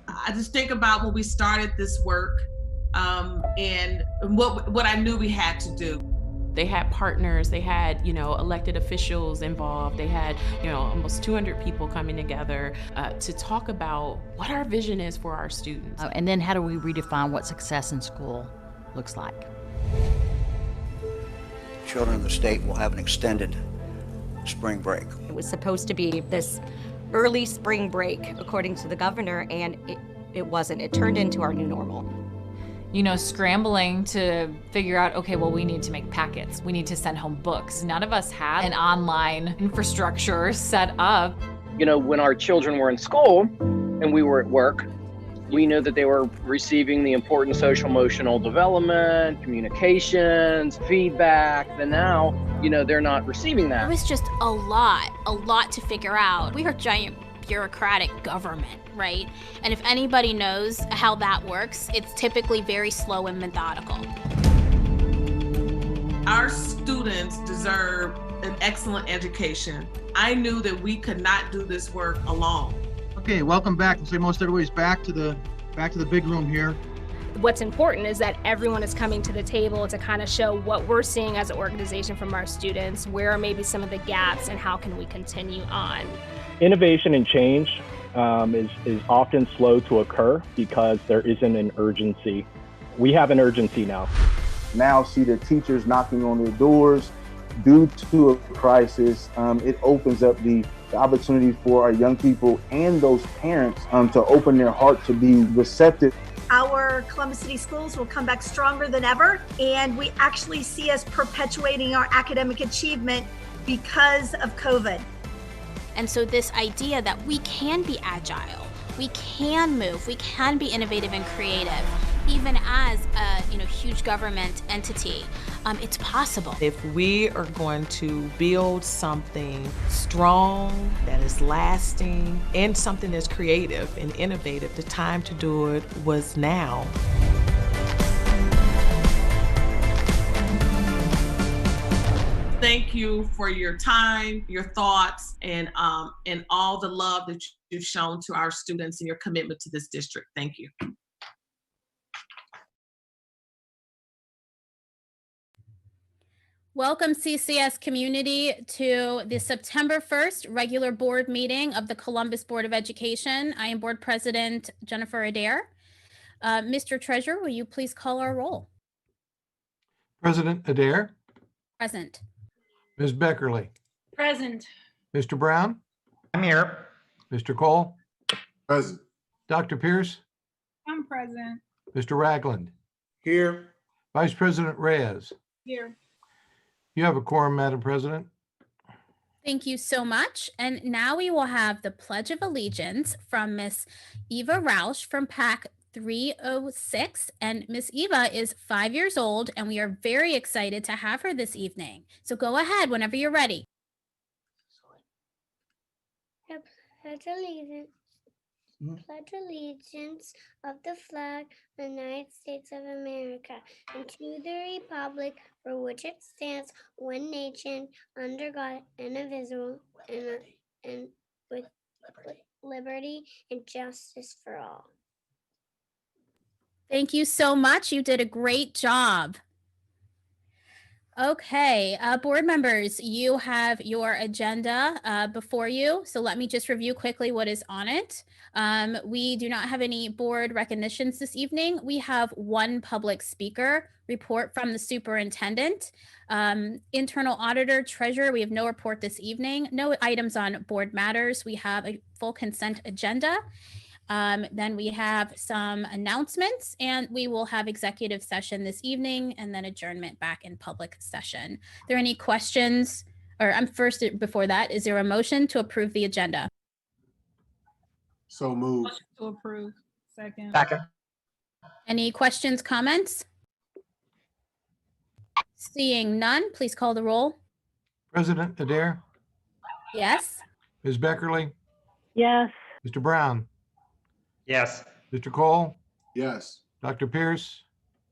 I just think about when we started this work and what I knew we had to do. They had partners, they had, elected officials involved. They had, almost 200 people coming together to talk about what our vision is for our students. And then how do we redefine what success in school looks like? Children of the state will have an extended spring break. It was supposed to be this early spring break, according to the governor, and it wasn't. It turned into our new normal. Scrambling to figure out, okay, well, we need to make packets. We need to send home books. None of us had an online infrastructure set up. When our children were in school and we were at work, we knew that they were receiving the important social emotional development, communications, feedback. And now, they're not receiving that. It was just a lot to figure out. We are giant bureaucratic government, right? And if anybody knows how that works, it's typically very slow and methodical. Our students deserve an excellent education. I knew that we could not do this work alone. Okay, welcome back. Looks like most everybody's back to the big room here. What's important is that everyone is coming to the table to kind of show what we're seeing as an organization from our students, where are maybe some of the gaps, and how can we continue on. Innovation and change is often slow to occur because there isn't an urgency. We have an urgency now. Now see the teachers knocking on their doors due to a crisis. It opens up the opportunity for our young people and those parents to open their heart to be receptive. Our Columbus City Schools will come back stronger than ever, and we actually see us perpetuating our academic achievement because of COVID. And so this idea that we can be agile, we can move, we can be innovative and creative, even as a huge government entity, it's possible. If we are going to build something strong, that is lasting, and something that's creative and innovative, the time to do it was now. Thank you for your time, your thoughts, and all the love that you've shown to our students and your commitment to this district. Thank you. Welcome, CCS community, to the September 1st regular board meeting of the Columbus Board of Education. I am Board President Jennifer Adair. Mr. Treasurer, will you please call our roll? President Adair. Present. Ms. Beckerly. Present. Mr. Brown. I'm here. Mr. Cole. Present. Dr. Pierce. I'm present. Mr. Ragland. Here. Vice President Reyes. Here. You have a quorum, Madam President. Thank you so much. And now we will have the Pledge of Allegiance from Miss Eva Rausch from PAC 306. And Miss Eva is 5 years old, and we are very excited to have her this evening. So go ahead whenever you're ready. I pledge allegiance. Pledge allegiance of the flag of the United States of America and to the republic for which it stands, one nation, under God, indivisible, and with liberty and justice for all. Thank you so much. You did a great job. Okay, board members, you have your agenda before you. So let me just review quickly what is on it. We do not have any board recognitions this evening. We have one public speaker report from the superintendent. Internal auditor, treasurer, we have no report this evening. No items on board matters. We have a full consent agenda. Then we have some announcements, and we will have executive session this evening and then adjournment back in public session. Are there any questions? Or first, before that, is there a motion to approve the agenda? So moved. Motion to approve. Second. Second. Any questions, comments? Seeing none, please call the roll. President Adair. Yes. Ms. Beckerly. Yes. Mr. Brown. Yes. Mr. Cole. Yes. Dr. Pierce.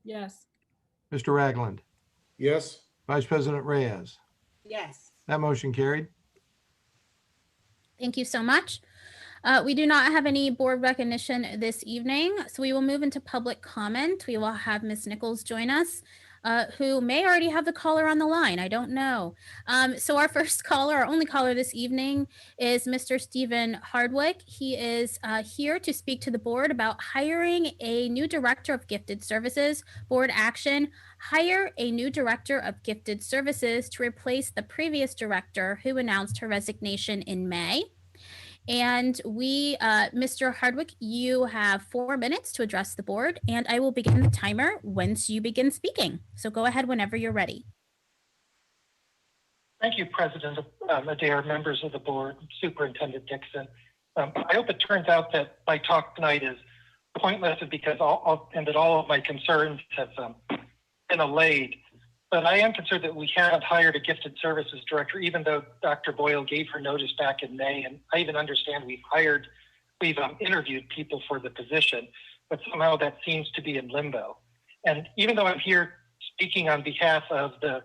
Yes. Mr. Ragland. Yes. Vice President Reyes. Yes. That motion carried. Thank you so much. We do not have any board recognition this evening, so we will move into public comment. We will have Ms. Nichols join us, who may already have the caller on the line. I don't know. So our first caller, our only caller this evening, is Mr. Stephen Hardwick. He is here to speak to the board about hiring a new director of gifted services. Board action: hire a new director of gifted services to replace the previous director who announced her resignation in May. And Mr. Hardwick, you have 4 minutes to address the board, and I will begin the timer once you begin speaking. So go ahead whenever you're ready. Thank you, President Adair, members of the board, Superintendent Dixon. I hope it turns out that my talk tonight is pointless because all of my concerns have been allayed. But I am concerned that we haven't hired a gifted services director, even though Dr. Boyle gave her notice back in May. And I even understand we've interviewed people for the position, but somehow that seems to be in limbo. And even though I'm here speaking on behalf of the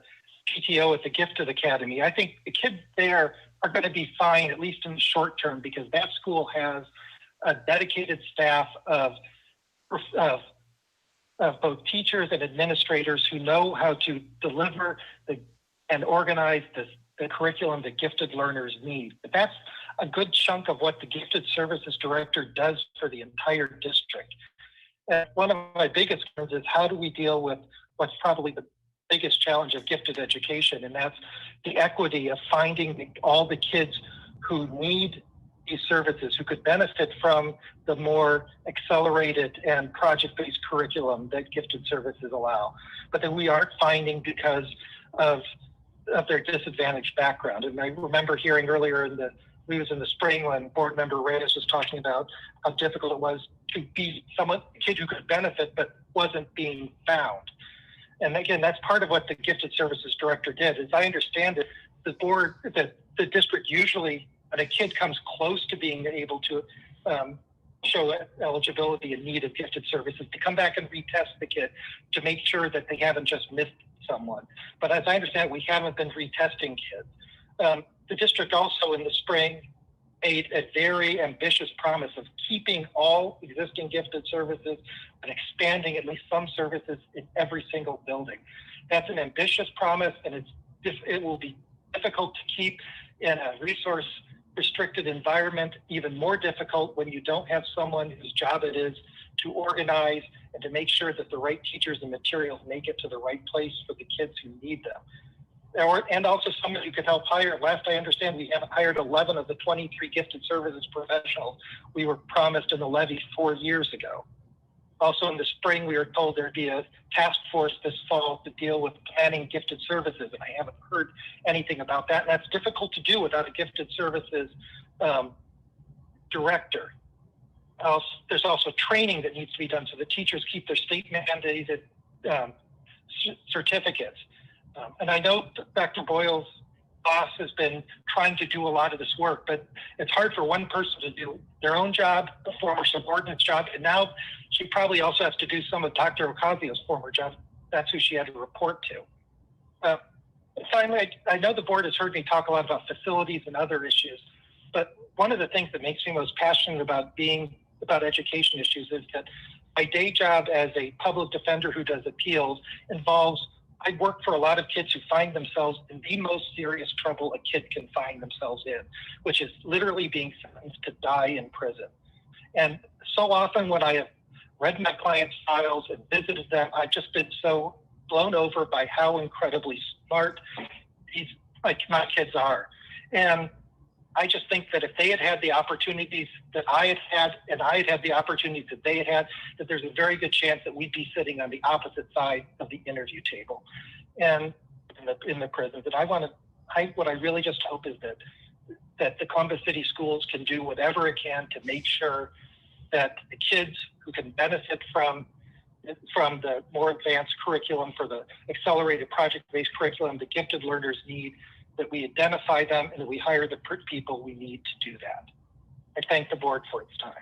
PTO at the Gifted Academy, I think the kids there are going to be fine, at least in the short term, because that school has a dedicated staff of both teachers and administrators who know how to deliver and organize the curriculum that gifted learners need. But that's a good chunk of what the gifted services director does for the entire district. And one of my biggest concerns is how do we deal with what's probably the biggest challenge of gifted education, and that's the equity of finding all the kids who need these services, who could benefit from the more accelerated and project-based curriculum that gifted services allow, but that we aren't finding because of their disadvantaged background. And I remember hearing earlier in the spring when board member Reyes was talking about how difficult it was to be a kid who could benefit but wasn't being found. And again, that's part of what the gifted services director did. As I understand it, the district usually, when a kid comes close to being able to show eligibility and need of gifted services, to come back and retest the kid to make sure that they haven't just missed someone. But as I understand it, we haven't been retesting kids. The district also in the spring made a very ambitious promise of keeping all existing gifted services and expanding at least some services in every single building. That's an ambitious promise, and it will be difficult to keep in a resource restricted environment, even more difficult when you don't have someone whose job it is to organize and to make sure that the right teachers and materials make it to the right place for the kids who need them. And also someone who could help hire. Last I understand, we haven't hired 11 of the 23 gifted services professionals we were promised in the levy 4 years ago. Also in the spring, we were told there'd be a task force this fall to deal with planning gifted services, and I haven't heard anything about that. And that's difficult to do without a gifted services director. There's also training that needs to be done so the teachers keep their state mandated certificates. And I know Dr. Boyle's boss has been trying to do a lot of this work, but it's hard for one person to do their own job, the former subordinate's job, and now she probably also has to do some of Dr. Ocasio's former job. That's who she had to report to. Finally, I know the board has heard me talk a lot about facilities and other issues, but one of the things that makes me most passionate about education issues is that my day job as a public defender who does appeals involves I work for a lot of kids who find themselves in the most serious trouble a kid can find themselves in, which is literally being sentenced to die in prison. And so often when I have read my clients' files and visited them, I've just been so blown over by how incredibly smart my kids are. And I just think that if they had had the opportunities that I had had, and I had had the opportunities that they had had, that there's a very good chance that we'd be sitting on the opposite side of the interview table, and in the prison. That what I really just hope is that the Columbus City Schools can do whatever it can to make sure that the kids who can benefit from the more advanced curriculum, for the accelerated project-based curriculum the gifted learners need, that we identify them and that we hire the people we need to do that. I thank the board for its time.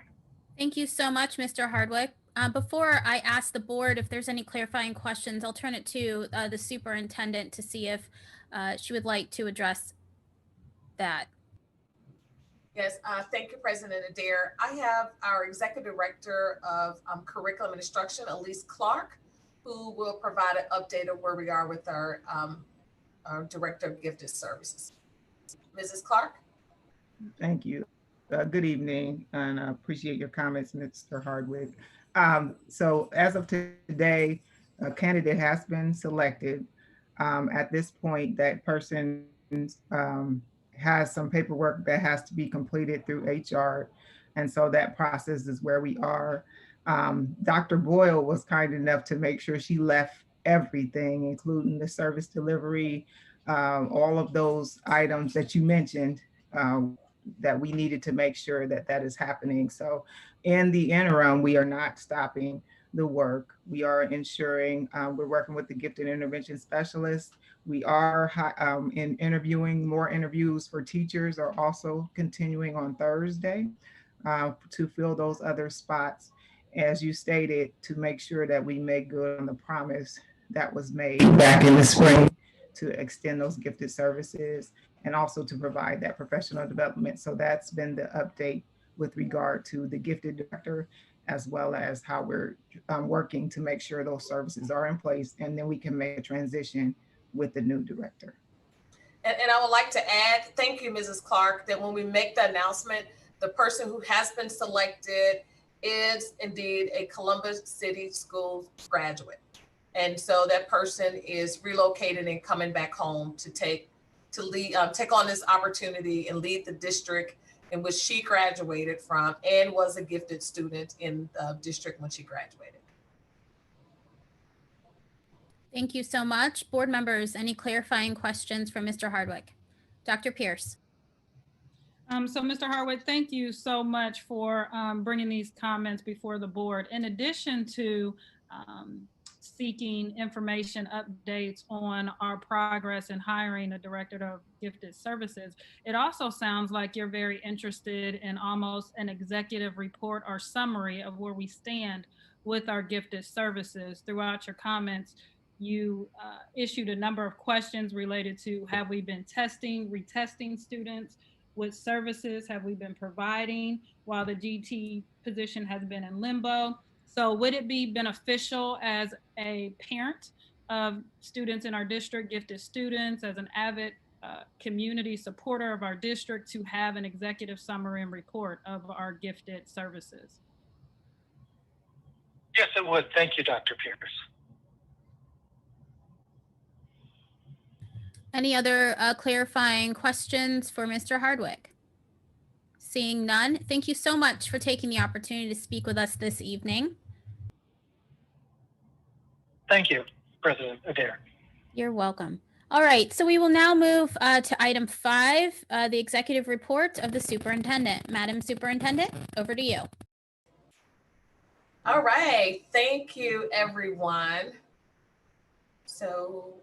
Thank you so much, Mr. Hardwick. Before I ask the board if there's any clarifying questions, I'll turn it to the superintendent to see if she would like to address that. Yes, thank you, President Adair. I have our Executive Director of Curriculum and Instruction, Elise Clark, who will provide an update of where we are with our Director of Gifted Services. Mrs. Clark? Thank you. Good evening, and I appreciate your comments, Mr. Hardwick. So as of today, a candidate has been selected. At this point, that person has some paperwork that has to be completed through HR. And so that process is where we are. Dr. Boyle was kind enough to make sure she left everything, including the service delivery, all of those items that you mentioned, that we needed to make sure that that is happening. So in the interim, we are not stopping the work. We are ensuring we're working with the gifted intervention specialists. We are interviewing. More interviews for teachers are also continuing on Thursday to fill those other spots, as you stated, to make sure that we make good on the promise that was made back in the spring to extend those gifted services and also to provide that professional development. So that's been the update with regard to the gifted director, as well as how we're working to make sure those services are in place, and then we can make a transition with the new director. And I would like to add, thank you, Mrs. Clark, that when we make the announcement, the person who has been selected is indeed a Columbus City Schools graduate. And so that person is relocated and coming back home to take on this opportunity and lead the district in which she graduated from and was a gifted student in the district when she graduated. Thank you so much. Board members, any clarifying questions for Mr. Hardwick? Dr. Pierce. So Mr. Hardwick, thank you so much for bringing these comments before the board. In addition to seeking information updates on our progress in hiring a director of gifted services, it also sounds like you're very interested in almost an executive report or summary of where we stand with our gifted services. Throughout your comments, you issued a number of questions related to, have we been testing, retesting students? What services have we been providing while the GT position has been in limbo? So would it be beneficial as a parent of students in our district, gifted students, as an avid community supporter of our district, to have an executive summary and report of our gifted services? Yes, it would. Thank you, Dr. Pierce. Any other clarifying questions for Mr. Hardwick? Seeing none, thank you so much for taking the opportunity to speak with us this evening. Thank you, President Adair. You're welcome. All right, so we will now move to item 5, the executive report of the superintendent. Madam Superintendent, over to you. All right, thank you, everyone. So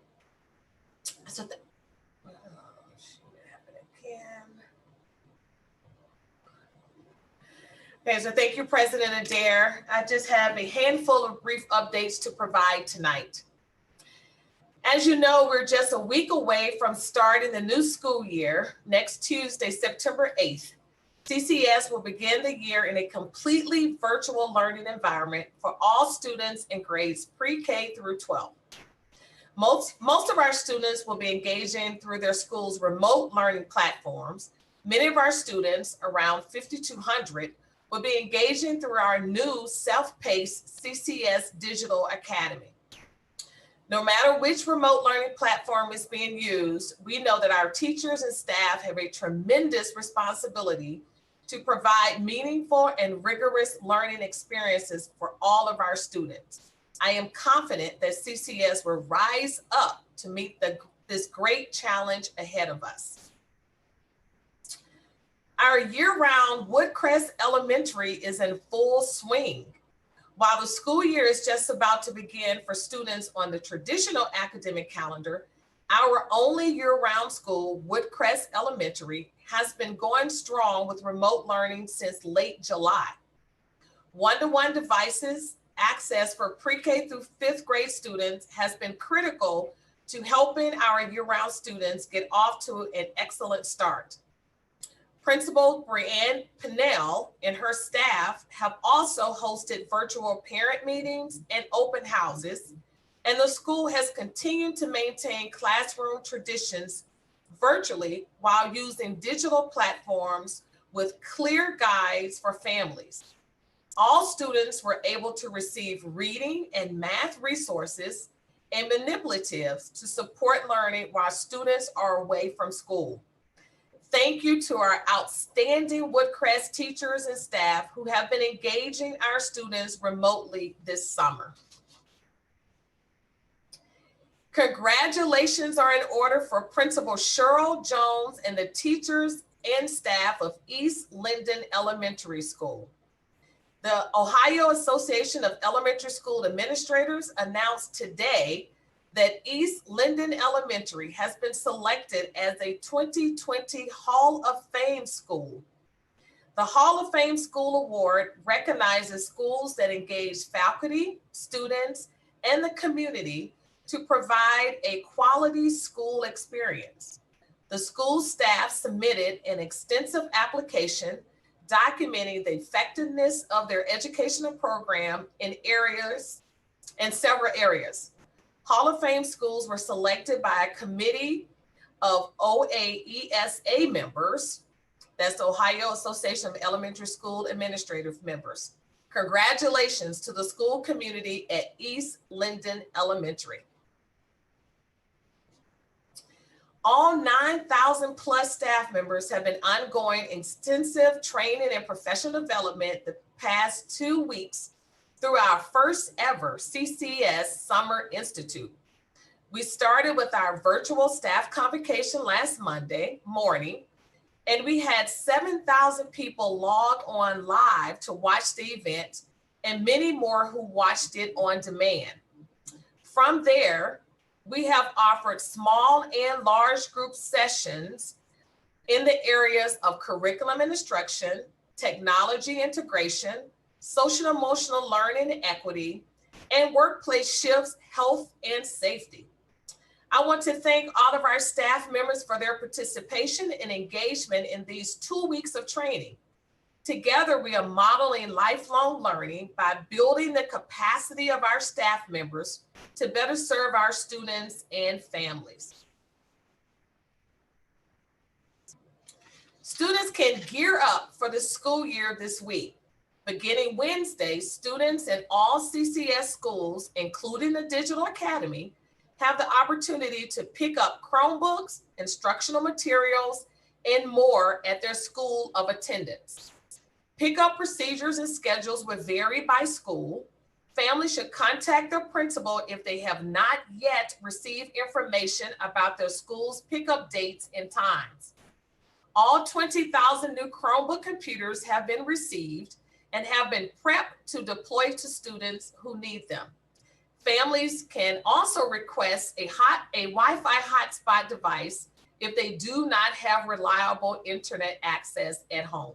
Okay, so thank you, President Adair. I just have a handful of brief updates to provide tonight. As you know, we're just a week away from starting the new school year. Next Tuesday, September 8th, CCS will begin the year in a completely virtual learning environment for all students in grades pre-K through 12. Most of our students will be engaging through their school's remote learning platforms. Many of our students, around 5,200, will be engaging through our new self-paced CCS Digital Academy. No matter which remote learning platform is being used, we know that our teachers and staff have a tremendous responsibility to provide meaningful and rigorous learning experiences for all of our students. I am confident that CCS will rise up to meet this great challenge ahead of us. Our year-round Woodcrest Elementary is in full swing. While the school year is just about to begin for students on the traditional academic calendar, our only year-round school, Woodcrest Elementary, has been going strong with remote learning since late July. One-to-one devices access for pre-K through 5th grade students has been critical to helping our year-round students get off to an excellent start. Principal Brianne Pinnell and her staff have also hosted virtual parent meetings and open houses, and the school has continued to maintain classroom traditions virtually while using digital platforms with clear guides for families. All students were able to receive reading and math resources and manipulatives to support learning while students are away from school. Thank you to our outstanding Woodcrest teachers and staff who have been engaging our students remotely this summer. Congratulations are in order for Principal Cheryl Jones and the teachers and staff of East Linden Elementary School. The Ohio Association of Elementary School Administrators announced today that East Linden Elementary has been selected as a 2020 Hall of Fame school. The Hall of Fame School Award recognizes schools that engage faculty, students, and the community to provide a quality school experience. The school staff submitted an extensive application documenting the effectiveness of their educational program in several areas. Hall of Fame schools were selected by a committee of OAESA members, that's the Ohio Association of Elementary School Administrative members. Congratulations to the school community at East Linden Elementary. All 9,000 plus staff members have been ongoing extensive training and professional development the past 2 weeks through our first ever CCS Summer Institute. We started with our virtual staff convocation last Monday morning, and we had 7,000 people log on live to watch the event and many more who watched it on demand. From there, we have offered small and large group sessions in the areas of curriculum and instruction, technology integration, social emotional learning and equity, and workplace shifts, health, and safety. I want to thank all of our staff members for their participation and engagement in these 2 weeks of training. Together, we are modeling lifelong learning by building the capacity of our staff members to better serve our students and families. Students can gear up for the school year this week. Beginning Wednesday, students in all CCS schools, including the Digital Academy, have the opportunity to pick up Chromebooks, instructional materials, and more at their school of attendance. Pickup procedures and schedules will vary by school. Families should contact their principal if they have not yet received information about their school's pickup dates and times. All 20,000 new Chromebook computers have been received and have been prepped to deploy to students who need them. Families can also request a Wi-Fi hotspot device if they do not have reliable internet access at home.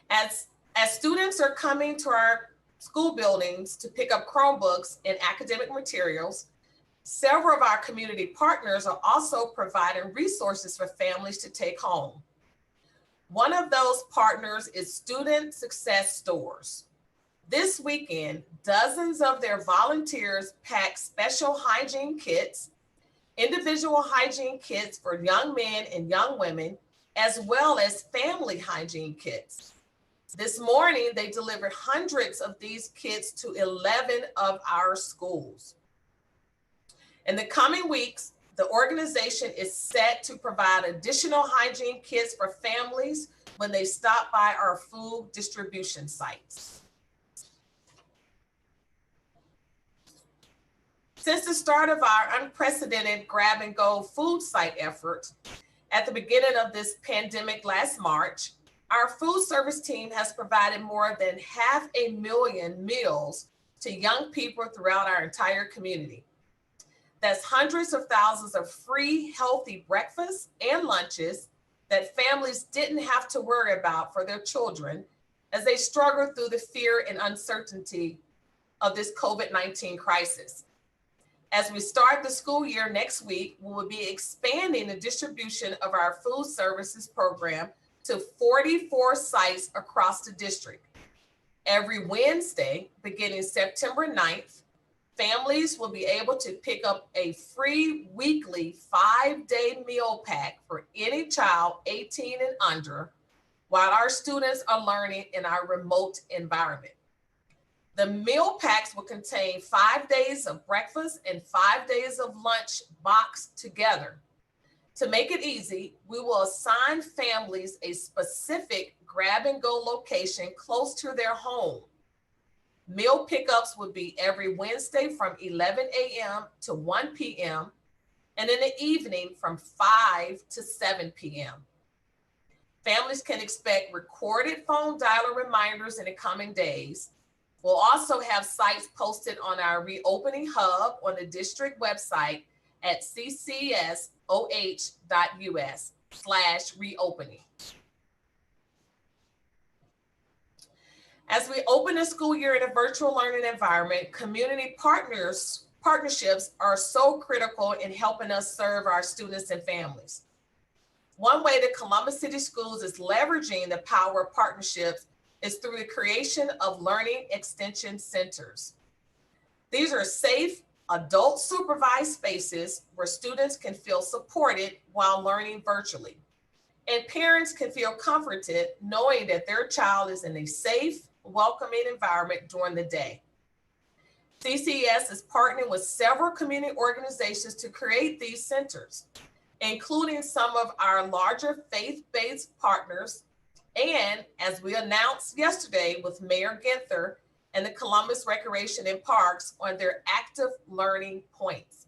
As students are coming to our school buildings to pick up Chromebooks and academic materials, several of our community partners are also providing resources for families to take home. One of those partners is Student Success Stores. This weekend, dozens of their volunteers packed special hygiene kits, individual hygiene kits for young men and young women, as well as family hygiene kits. This morning, they delivered hundreds of these kits to 11 of our schools. In the coming weeks, the organization is set to provide additional hygiene kits for families when they stop by our food distribution sites. Since the start of our unprecedented grab and go food site effort at the beginning of this pandemic last March, our food service team has provided more than 500,000 meals to young people throughout our entire community. That's hundreds of thousands of free, healthy breakfasts and lunches that families didn't have to worry about for their children as they struggle through the fear and uncertainty of this COVID-19 crisis. As we start the school year next week, we will be expanding the distribution of our food services program to 44 sites across the district. Every Wednesday, beginning September 9th, families will be able to pick up a free weekly 5-day meal pack for any child 18 and under while our students are learning in our remote environment. The meal packs will contain 5 days of breakfast and 5 days of lunch boxed together. To make it easy, we will assign families a specific grab-and-go location close to their home. Meal pickups would be every Wednesday from 11 a.m. to 1 p.m. and in the evening from 5 to 7 p.m. Families can expect recorded phone dialer reminders in the coming days. We'll also have sites posted on our reopening hub on the district website at ccsoh.us/reopening. As we open the school year in a virtual learning environment, community partnerships are so critical in helping us serve our students and families. One way that Columbus City Schools is leveraging the power of partnerships is through the creation of learning extension centers. These are safe, adult supervised spaces where students can feel supported while learning virtually. And parents can feel comforted knowing that their child is in a safe, welcoming environment during the day. CCS is partnering with several community organizations to create these centers, including some of our larger faith-based partners, and as we announced yesterday with Mayor Ginther and the Columbus Recreation and Parks on their active learning points.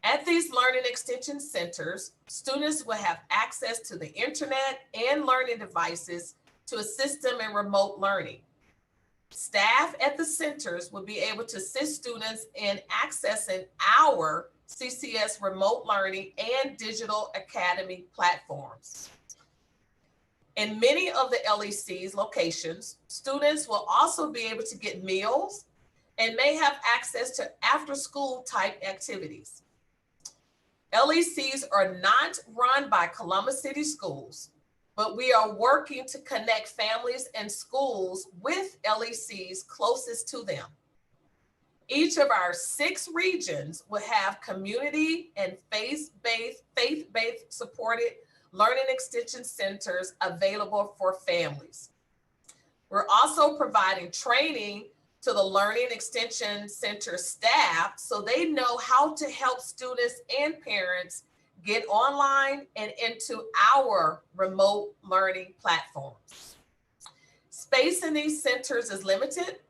At these learning extension centers, students will have access to the internet and learning devices to assist them in remote learning. Staff at the centers will be able to assist students in accessing our CCS remote learning and digital academy platforms. In many of the LEC's locations, students will also be able to get meals and may have access to after-school type activities. LECs are not run by Columbus City Schools, but we are working to connect families and schools with LECs closest to them. Each of our 6 regions will have community and faith-based supported learning extension centers available for families. We're also providing training to the Learning Extension Center staff so they know how to help students and parents get online and into our remote learning platforms. Space in these centers is limited.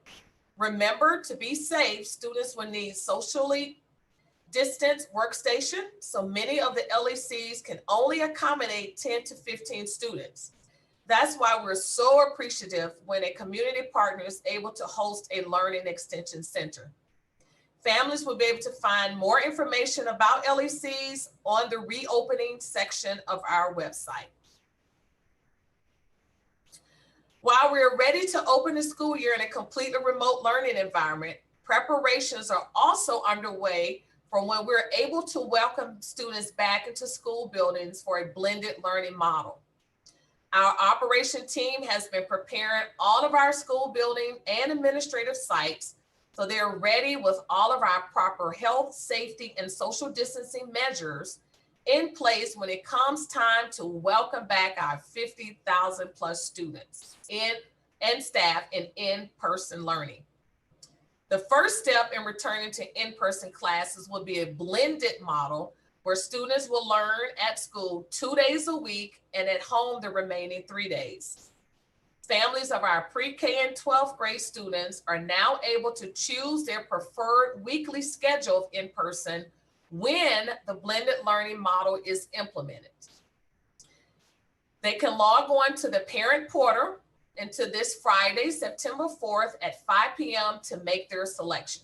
Remember, to be safe, students will need socially distanced workstation, so many of the LECs can only accommodate 10 to 15 students. That's why we're so appreciative when a community partner is able to host a learning extension center. Families will be able to find more information about LECs on the reopening section of our website. While we're ready to open the school year in a completely remote learning environment, preparations are also underway for when we're able to welcome students back into school buildings for a blended learning model. Our operation team has been preparing all of our school building and administrative sites so they're ready with all of our proper health, safety, and social distancing measures in place when it comes time to welcome back our 50,000 plus students and staff in in-person learning. The first step in returning to in-person classes will be a blended model where students will learn at school 2 days a week and at home the remaining 3 days. Families of our pre-K and 12th grade students are now able to choose their preferred weekly schedule of in-person when the blended learning model is implemented. They can log on to the parent portal until this Friday, September 4th at 5 p.m. to make their selection.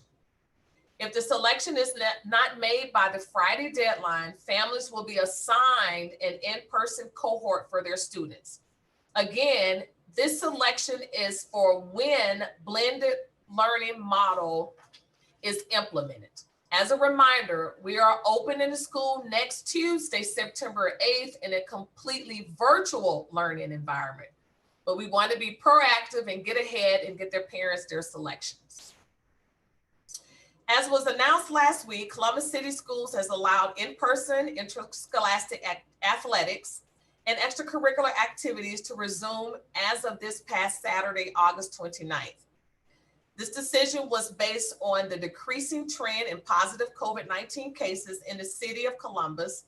If the selection is not made by the Friday deadline, families will be assigned an in-person cohort for their students. Again, this selection is for when blended learning model is implemented. As a reminder, we are opening the school next Tuesday, September 8th, in a completely virtual learning environment. But we want to be proactive and get ahead and get their parents their selections. As was announced last week, Columbus City Schools has allowed in-person interscholastic athletics and extracurricular activities to resume as of this past Saturday, August 29th. This decision was based on the decreasing trend in positive COVID-19 cases in the city of Columbus,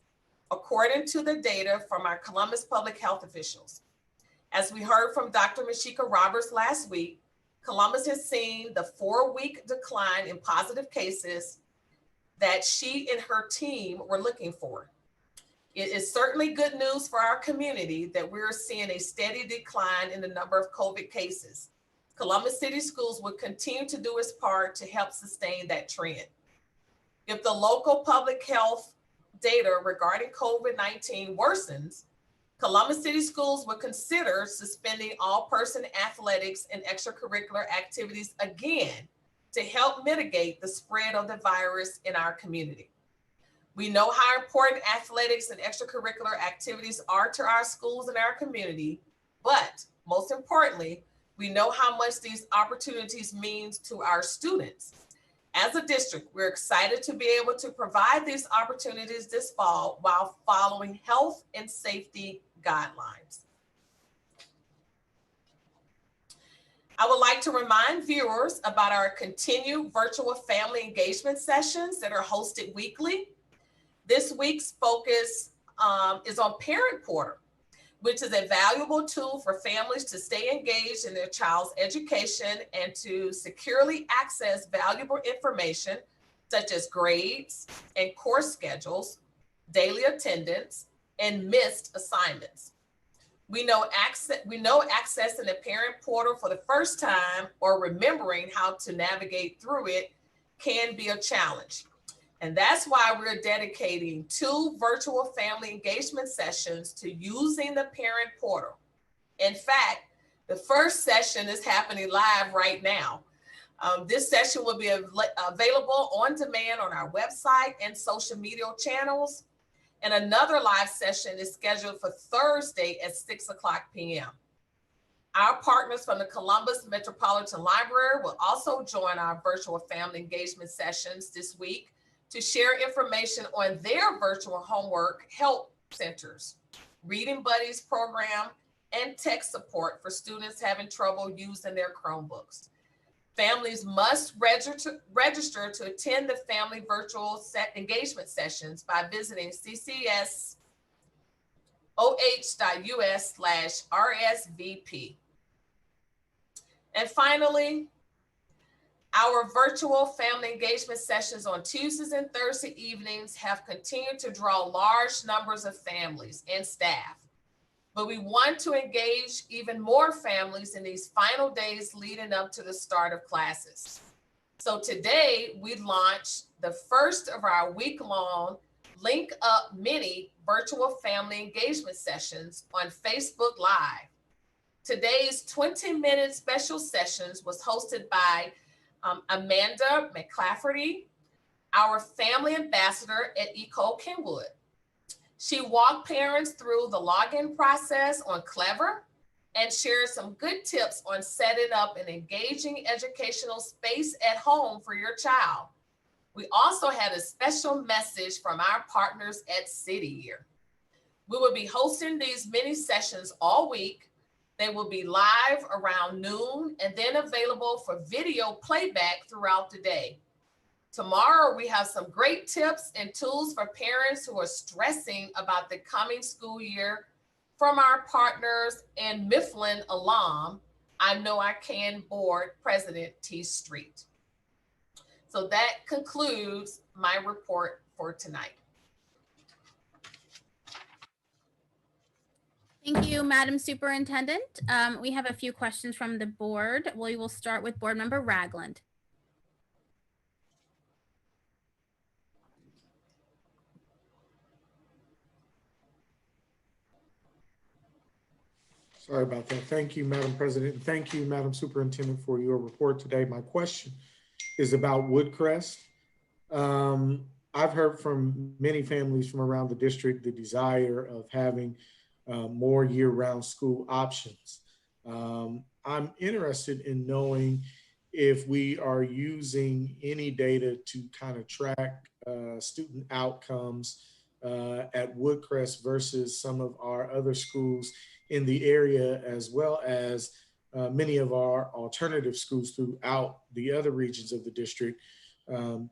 according to the data from our Columbus public health officials. As we heard from Dr. Mashika Roberts last week, Columbus has seen the 4-week decline in positive cases that she and her team were looking for. It is certainly good news for our community that we're seeing a steady decline in the number of COVID cases. Columbus City Schools will continue to do its part to help sustain that trend. If the local public health data regarding COVID-19 worsens, Columbus City Schools will consider suspending all-person athletics and extracurricular activities again to help mitigate the spread of the virus in our community. We know how important athletics and extracurricular activities are to our schools and our community, but most importantly, we know how much these opportunities means to our students. As a district, we're excited to be able to provide these opportunities this fall while following health and safety guidelines. I would like to remind viewers about our continued virtual family engagement sessions that are hosted weekly. This week's focus is on Parent Portal, which is a valuable tool for families to stay engaged in their child's education and to securely access valuable information such as grades and course schedules, daily attendance, and missed assignments. We know accessing the Parent Portal for the first time or remembering how to navigate through it can be a challenge. And that's why we're dedicating 2 virtual family engagement sessions to using the Parent Portal. In fact, the first session is happening live right now. This session will be available on demand on our website and social media channels. And another live session is scheduled for Thursday at 6:00 p.m. Our partners from the Columbus Metropolitan Library will also join our virtual family engagement sessions this week to share information on their virtual homework help centers, Reading Buddies program, and tech support for students having trouble using their Chromebooks. Families must register to attend the family virtual engagement sessions by visiting ccsoh.us/RSVP. And finally, our virtual family engagement sessions on Tuesdays and Thursday evenings have continued to draw large numbers of families and staff, but we want to engage even more families in these final days leading up to the start of classes. So today we launched the first of our week-long Link Up Mini virtual family engagement sessions on Facebook Live. Today's 20-minute special sessions was hosted by Amanda McClafferty, our family ambassador at ECO Kenwood. She walked parents through the login process on Clever and shared some good tips on setting up an engaging educational space at home for your child. We also had a special message from our partners at City Year. We will be hosting these mini sessions all week. They will be live around noon and then available for video playback throughout the day. Tomorrow, we have some great tips and tools for parents who are stressing about the coming school year from our partners and Mifflin alum, I Know I Can Board President T. Street. So that concludes my report for tonight. Thank you, Madam Superintendent. We have a few questions from the board. We will start with Board Member Ragland. Sorry about that. Thank you, Madam President. And thank you, Madam Superintendent, for your report today. My question is about Woodcrest. I've heard from many families from around the district the desire of having more year-round school options. I'm interested in knowing if we are using any data to kind of track student outcomes at Woodcrest versus some of our other schools in the area, as well as many of our alternative schools throughout the other regions of the district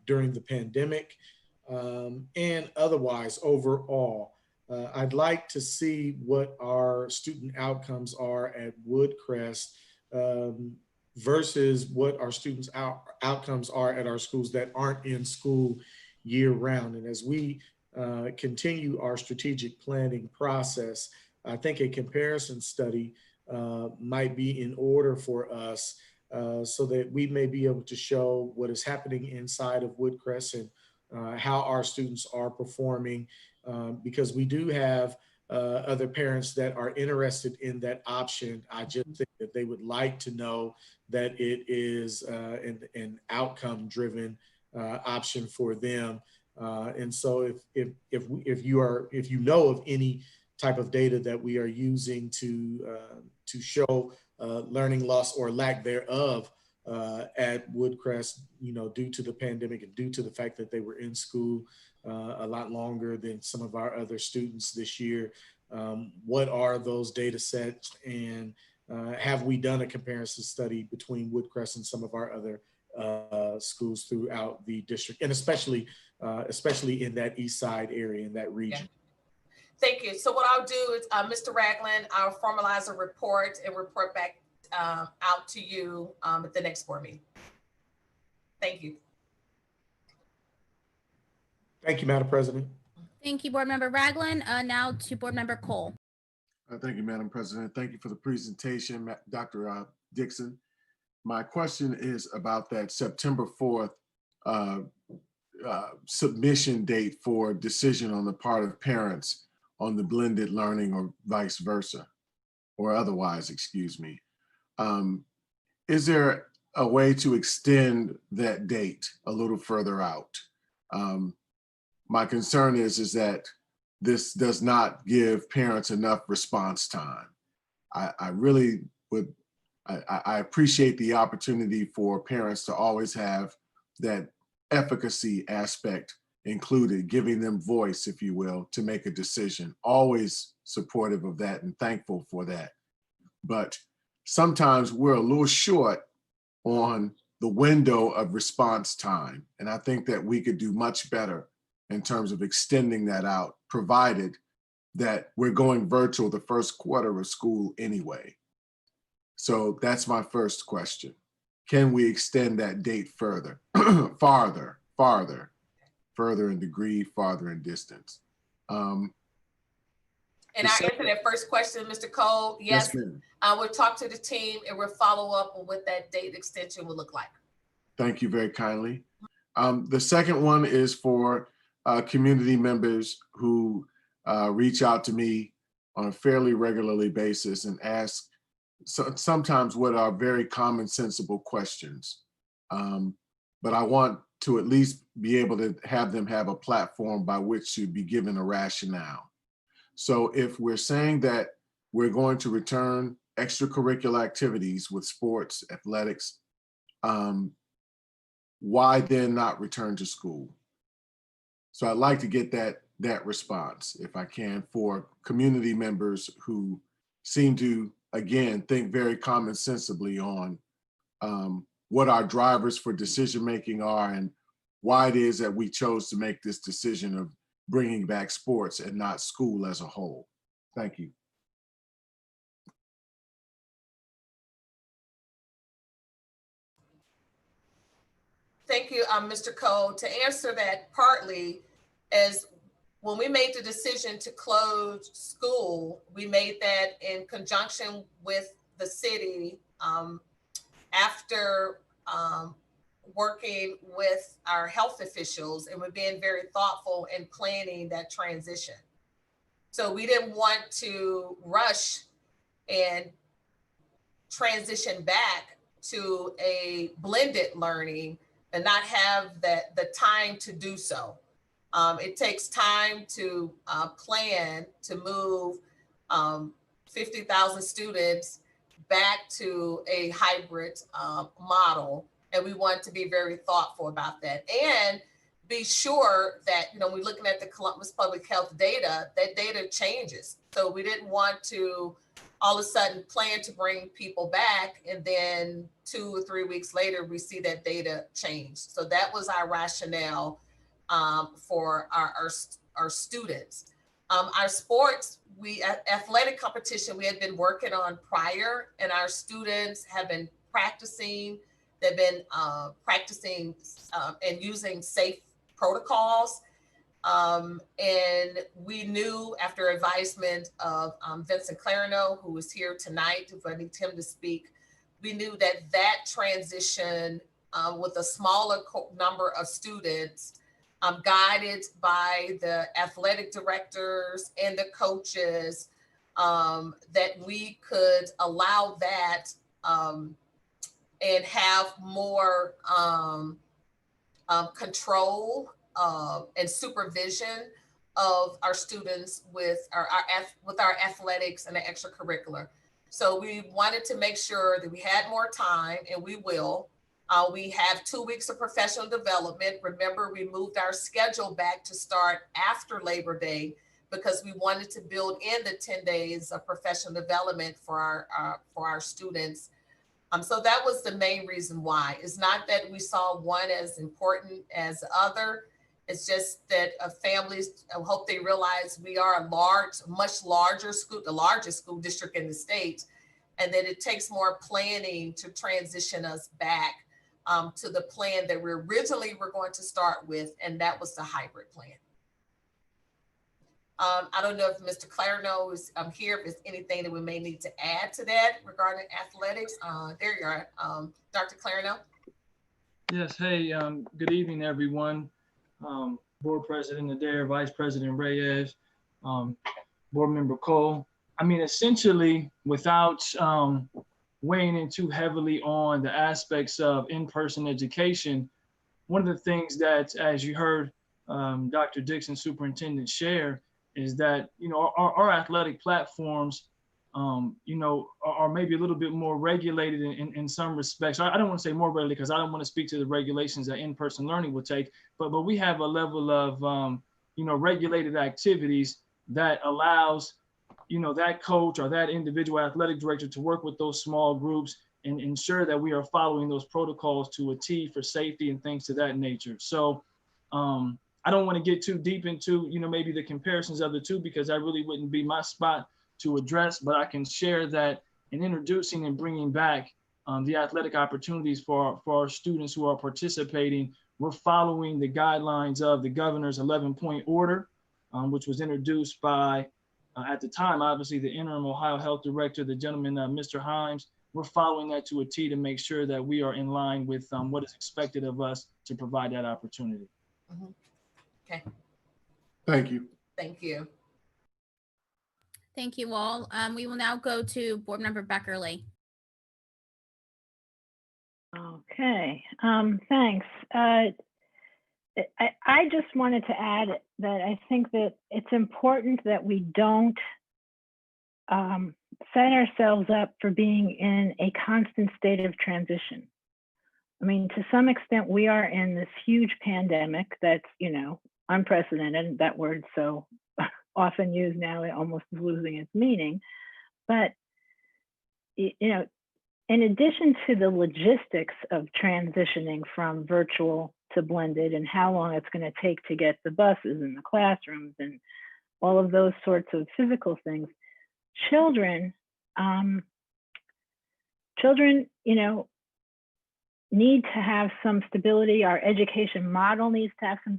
during the pandemic and otherwise overall. I'd like to see what our student outcomes are at Woodcrest versus what our students' outcomes are at our schools that aren't in school year round. And as we continue our strategic planning process, I think a comparison study might be in order for us so that we may be able to show what is happening inside of Woodcrest and how our students are performing, because we do have other parents that are interested in that option. I just think that they would like to know that it is an outcome-driven option for them. And so if you know of any type of data that we are using to show learning loss or lack thereof at Woodcrest, due to the pandemic and due to the fact that they were in school a lot longer than some of our other students this year, what are those data sets, and have we done a comparison study between Woodcrest and some of our other schools throughout the district, and especially in that east side area, in that region. Yeah. Thank you. So what I'll do is, Mr. Ragland, I'll formalize a report and report back out to you at the next board meeting. Thank you. Thank you, Madam President. Thank you, Board Member Ragland. Now to Board Member Cole. Thank you, Madam President. Thank you for the presentation, Dr. Dixon. My question is about that September 4th submission date for decision on the part of parents on the blended learning or vice versa, or otherwise, excuse me. Is there a way to extend that date a little further out? My concern is that this does not give parents enough response time. I really would, I appreciate the opportunity for parents to always have that efficacy aspect included, giving them voice, if you will, to make a decision. Always supportive of that and thankful for that. But sometimes we're a little short on the window of response time. And I think that we could do much better in terms of extending that out, provided that we're going virtual the first quarter of school anyway. So that's my first question. Can we extend that date further, further in degree, farther in distance? And I answer that first question, Mr. Cole. Yes, we'll talk to the team and we'll follow up on what that date extension will look like. Thank you very kindly. The second one is for community members who reach out to me on a fairly regularly basis and ask sometimes what are very common sensible questions. But I want to at least be able to have them have a platform by which to be given a rationale. So if we're saying that we're going to return extracurricular activities with sports, athletics, why then not return to school? So I'd like to get that response, if I can, for community members who seem to, again, think very common sensibly on what our drivers for decision-making are and why it is that we chose to make this decision of bringing back sports and not school as a whole. Thank you. Thank you, Mr. Cole. To answer that partly, as when we made the decision to close school, we made that in conjunction with the city after working with our health officials, and we're being very thoughtful in planning that transition. So we didn't want to rush and transition back to a blended learning and not have the time to do so. It takes time to plan to move 50,000 students back to a hybrid model. And we want to be very thoughtful about that and be sure that, we're looking at the Columbus Public Health data, that data changes. So we didn't want to all of a sudden plan to bring people back, and then 2 or 3 weeks later, we see that data change. So that was our rationale for our students. Our sports, athletic competition, we had been working on prior, and our students have been practicing. They've been practicing and using safe protocols. And we knew after advisement of Vincent Clarino, who is here tonight, if I need him to speak, we knew that transition with a smaller number of students, guided by the athletic directors and the coaches, that we could allow that and have more control and supervision of our students with our athletics and the extracurricular. So we wanted to make sure that we had more time, and we will. We have 2 weeks of professional development. Remember, we moved our schedule back to start after Labor Day because we wanted to build in the 10 days of professional development for our students. So that was the main reason why. It's not that we saw one as important as the other. It's just that families, I hope they realize we are a much larger school, the largest school district in the state, and that it takes more planning to transition us back to the plan that we originally were going to start with, and that was the hybrid plan. I don't know if Mr. Clarino is here, if there's anything that we may need to add to that regarding athletics. There you are, Dr. Clarino. Yes, hey, good evening, everyone. Board President Adair, Vice President Reyes, Board Member Cole. I mean, essentially, without weighing in too heavily on the aspects of in-person education, one of the things that, as you heard Dr. Dixon, Superintendent, share, is that, our athletic platforms, are maybe a little bit more regulated in some respects. I don't want to say more regulated because I don't want to speak to the regulations that in-person learning will take, but we have a level of, regulated activities that allows, that coach or that individual athletic director to work with those small groups and ensure that we are following those protocols to a T for safety and things to that nature. So, I don't want to get too deep into, maybe the comparisons of the two, because that really wouldn't be my spot to address, but I can share that in introducing and bringing back the athletic opportunities for our students who are participating, we're following the guidelines of the governor's 11-point order, which was introduced by, at the time, obviously the interim Ohio Health Director, the gentleman, Mr. Himes. We're following that to a T to make sure that we are in line with what is expected of us to provide that opportunity. Mm-hmm. Okay. Thank you. Thank you. Thank you all. We will now go to Board Member Beckerly. Okay, thanks. I just wanted to add that I think that it's important that we don't set ourselves up for being in a constant state of transition. I mean, to some extent, we are in this huge pandemic that's, unprecedented. That word so often used now, it almost is losing its meaning. But, in addition to the logistics of transitioning from virtual to blended and how long it's going to take to get the buses and the classrooms and all of those sorts of physical things, children, need to have some stability. Our education model needs to have some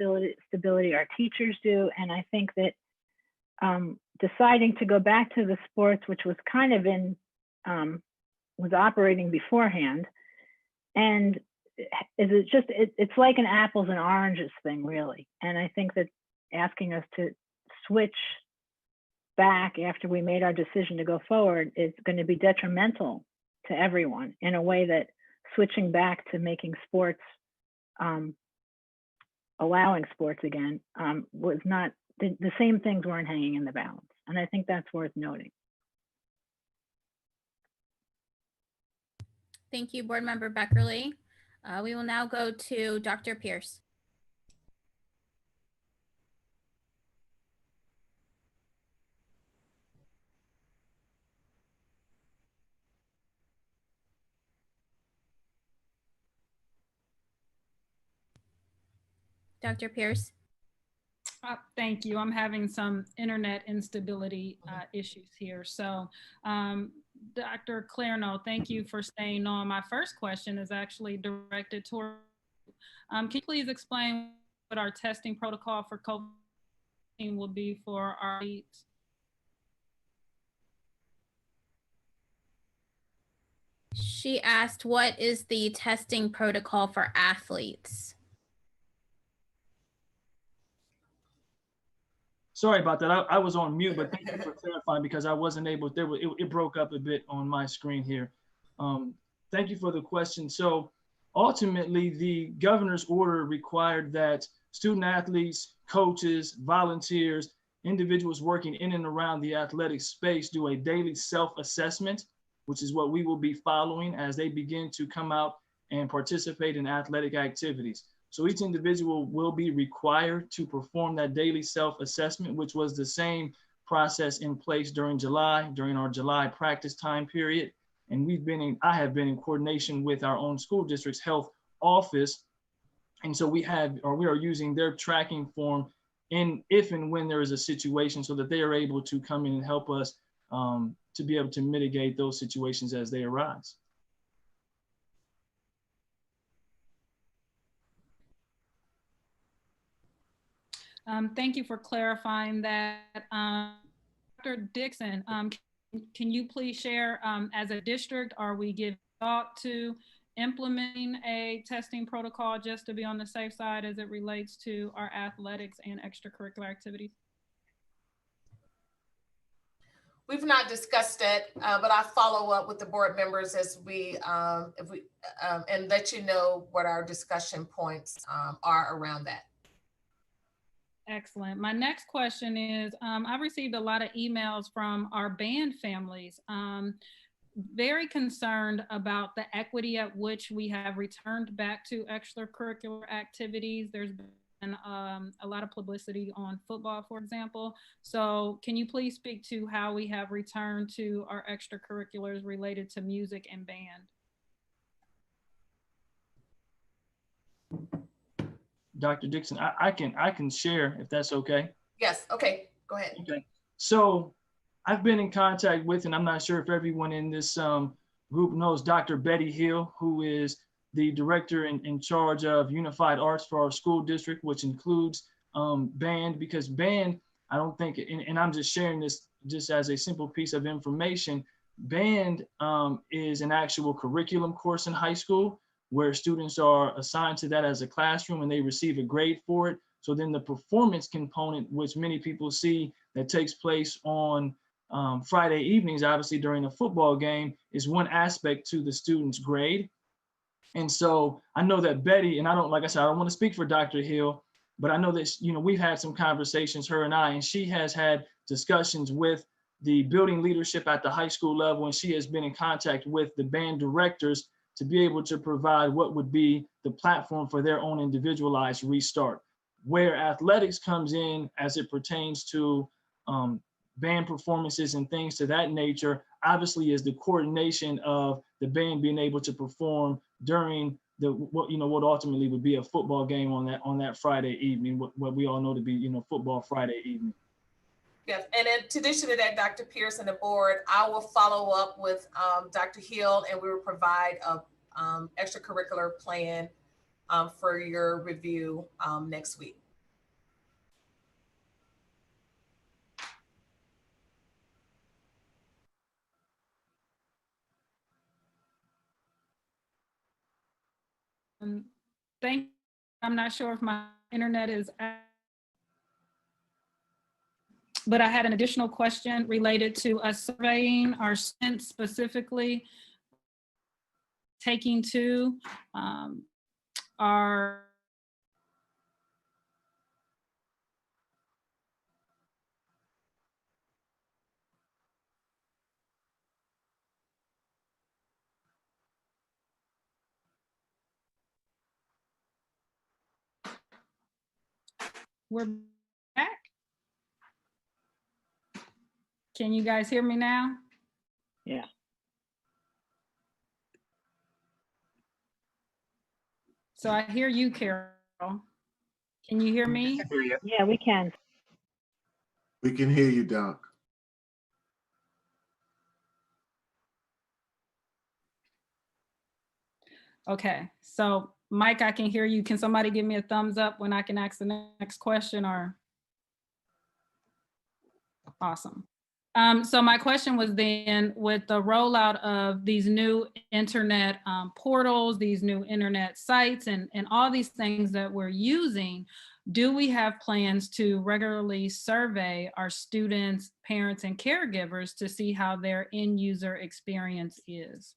stability. Our teachers do. And I think that deciding to go back to the sports, which was kind of was operating beforehand, and it's like an apples and oranges thing, really. And I think that asking us to switch back after we made our decision to go forward is going to be detrimental to everyone in a way that switching back to making sports allowing sports again was not, the same things weren't hanging in the balance. And I think that's worth noting. Thank you, Board Member Beckerly. We will now go to Dr. Pierce. Dr. Pierce. Thank you. I'm having some internet instability issues here. So Dr. Clarno, thank you for staying on. My first question is actually directed toward, can you please explain what our testing protocol for COVID-19 will be for our athletes? She asked, what is the testing protocol for athletes? Sorry about that. I was on mute, but thank you for clarifying because I wasn't able, it broke up a bit on my screen here. Thank you for the question. So ultimately, the governor's order required that student athletes, coaches, volunteers, individuals working in and around the athletic space do a daily self-assessment, which is what we will be following as they begin to come out and participate in athletic activities. So each individual will be required to perform that daily self-assessment, which was the same process in place during July, during our July practice time period. And I have been in coordination with our own school district's health office. And so we are using their tracking form if and when there is a situation so that they are able to come in and help us to be able to mitigate those situations as they arise. Thank you for clarifying that. Dr. Dixon, can you please share, as a district, are we giving thought to implementing a testing protocol just to be on the safe side as it relates to our athletics and extracurricular activities? We've not discussed it, but I'll follow up with the board members as and let you know what our discussion points are around that. Excellent. My next question is, I've received a lot of emails from our band families, very concerned about the equity at which we have returned back to extracurricular activities. There's been a lot of publicity on football, for example. So can you please speak to how we have returned to our extracurriculars related to music and band? Dr. Dixon, I can share if that's okay. Yes, okay, go ahead. Okay, so I've been in contact with, and I'm not sure if everyone in this group knows Dr. Betty Hill, who is the director in charge of Unified Arts for our school district, which includes band, because band, I don't think, and I'm just sharing this just as a simple piece of information, band is an actual curriculum course in high school where students are assigned to that as a classroom and they receive a grade for it. So then the performance component, which many people see that takes place on Friday evenings, obviously during a football game, is one aspect to the student's grade. And so I know that Betty, and like I said, I don't want to speak for Dr. Hill, but I know that, we've had some conversations, her and I, and she has had discussions with the building leadership at the high school level, and she has been in contact with the band directors to be able to provide what would be the platform for their own individualized restart. Where athletics comes in as it pertains to band performances and things to that nature, obviously is the coordination of the band being able to perform during what ultimately would be a football game on that Friday evening, what we all know to be football Friday evening. Yes, and in addition to that, Dr. Pierce and the board, I will follow up with Dr. Hill, and we will provide a extracurricular plan for your review next week. Thank you. I'm not sure if my internet is but I had an additional question related to us surveying our students, specifically taking to are we're back. Can you guys hear me now? Yeah. So I hear you, Carol. Can you hear me? Yeah, we can. We can hear you, Doc. Okay, so Mike, I can hear you. Can somebody give me a thumbs up when I can ask the next question or? Awesome. So my question was then, with the rollout of these new internet portals, these new internet sites, and all these things that we're using, do we have plans to regularly survey our students, parents, and caregivers to see how their end user experience is?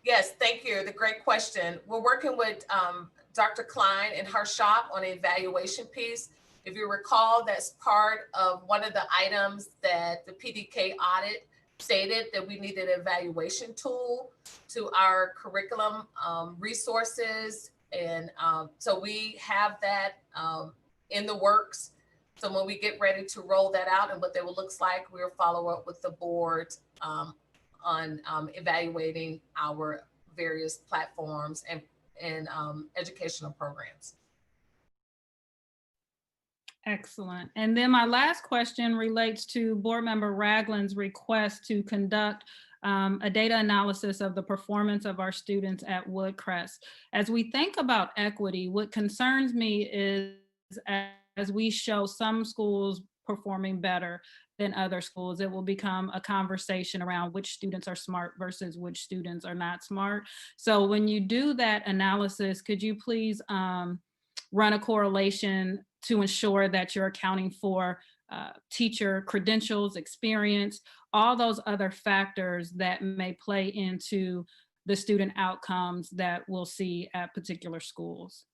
Yes, thank you. The great question. We're working with Dr. Klein and her shop on an evaluation piece. If you recall, that's part of one of the items that the PDK audit stated, that we needed an evaluation tool to our curriculum resources. And so we have that in the works. So when we get ready to roll that out and what that will look like, we'll follow up with the board on evaluating our various platforms and educational programs. Excellent. And then my last question relates to Board Member Ragland's request to conduct a data analysis of the performance of our students at Woodcrest. As we think about equity, what concerns me is as we show some schools performing better than other schools, it will become a conversation around which students are smart versus which students are not smart. So when you do that analysis, could you please run a correlation to ensure that you're accounting for teacher credentials, experience, all those other factors that may play into the student outcomes that we'll see at particular schools?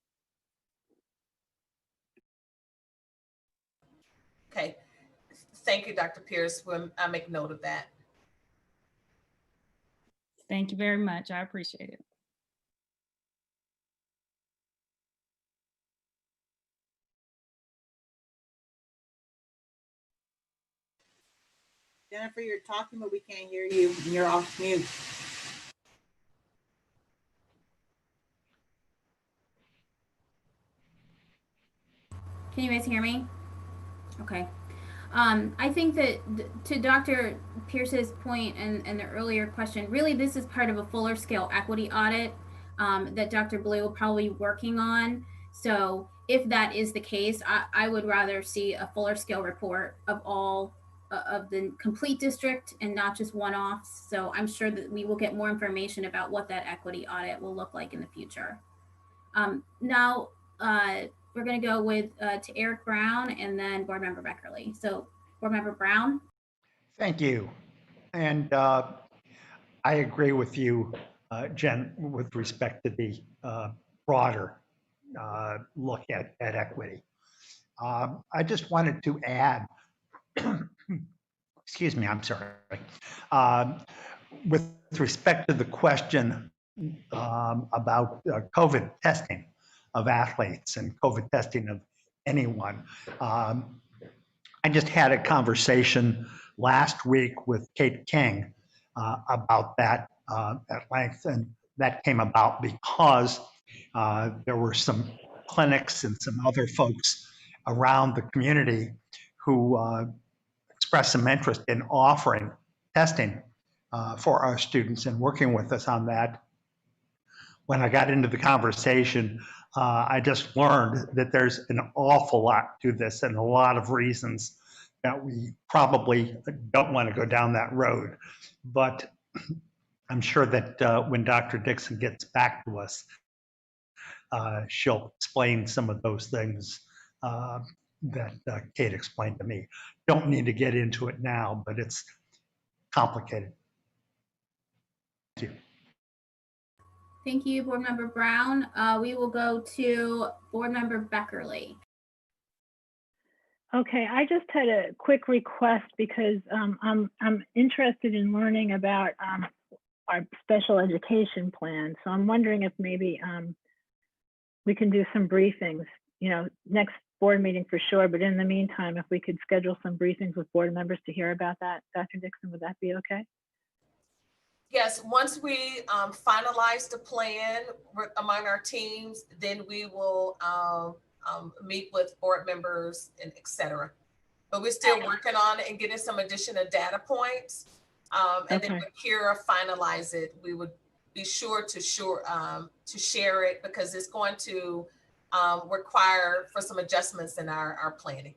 Okay. Thank you, Dr. Pierce. I make note of that. Thank you very much. I appreciate it. Jennifer, you're talking, but we can't hear you. You're off mute. Can you guys hear me? Okay. I think that to Dr. Pierce's point and the earlier question, really this is part of a fuller scale equity audit that Dr. Blue will probably be working on. So if that is the case, I would rather see a fuller scale report of all of the complete district and not just one-offs. So I'm sure that we will get more information about what that equity audit will look like in the future. Now, we're going to go with to Eric Brown and then Board Member Beckerly. So Board Member Brown. Thank you. And I agree with you, Jen, with respect to the broader look at equity. I just wanted to add, excuse me, I'm sorry. With respect to the question about COVID testing of athletes and COVID testing of anyone. I just had a conversation last week with Kate King about that at length, and that came about because there were some clinics and some other folks around the community who expressed some interest in offering testing for our students and working with us on that. When I got into the conversation, I just learned that there's an awful lot to this and a lot of reasons that we probably don't want to go down that road. But I'm sure that when Dr. Dixon gets back to us, she'll explain some of those things that Kate explained to me. Don't need to get into it now, but it's complicated. Thank you. Thank you, Board Member Brown. We will go to Board Member Beckerly. Okay, I just had a quick request because I'm interested in learning about our special education plan. So I'm wondering if maybe we can do some briefings, you know, next board meeting for sure. But in the meantime, if we could schedule some briefings with board members to hear about that, Dr. Dixon, would that be okay? Yes, once we finalize the plan among our teams, then we will meet with board members and et cetera. But we're still working on it and getting some additional data points. And then when Kira finalize it, we would be sure to share it because it's going to require for some adjustments in our planning.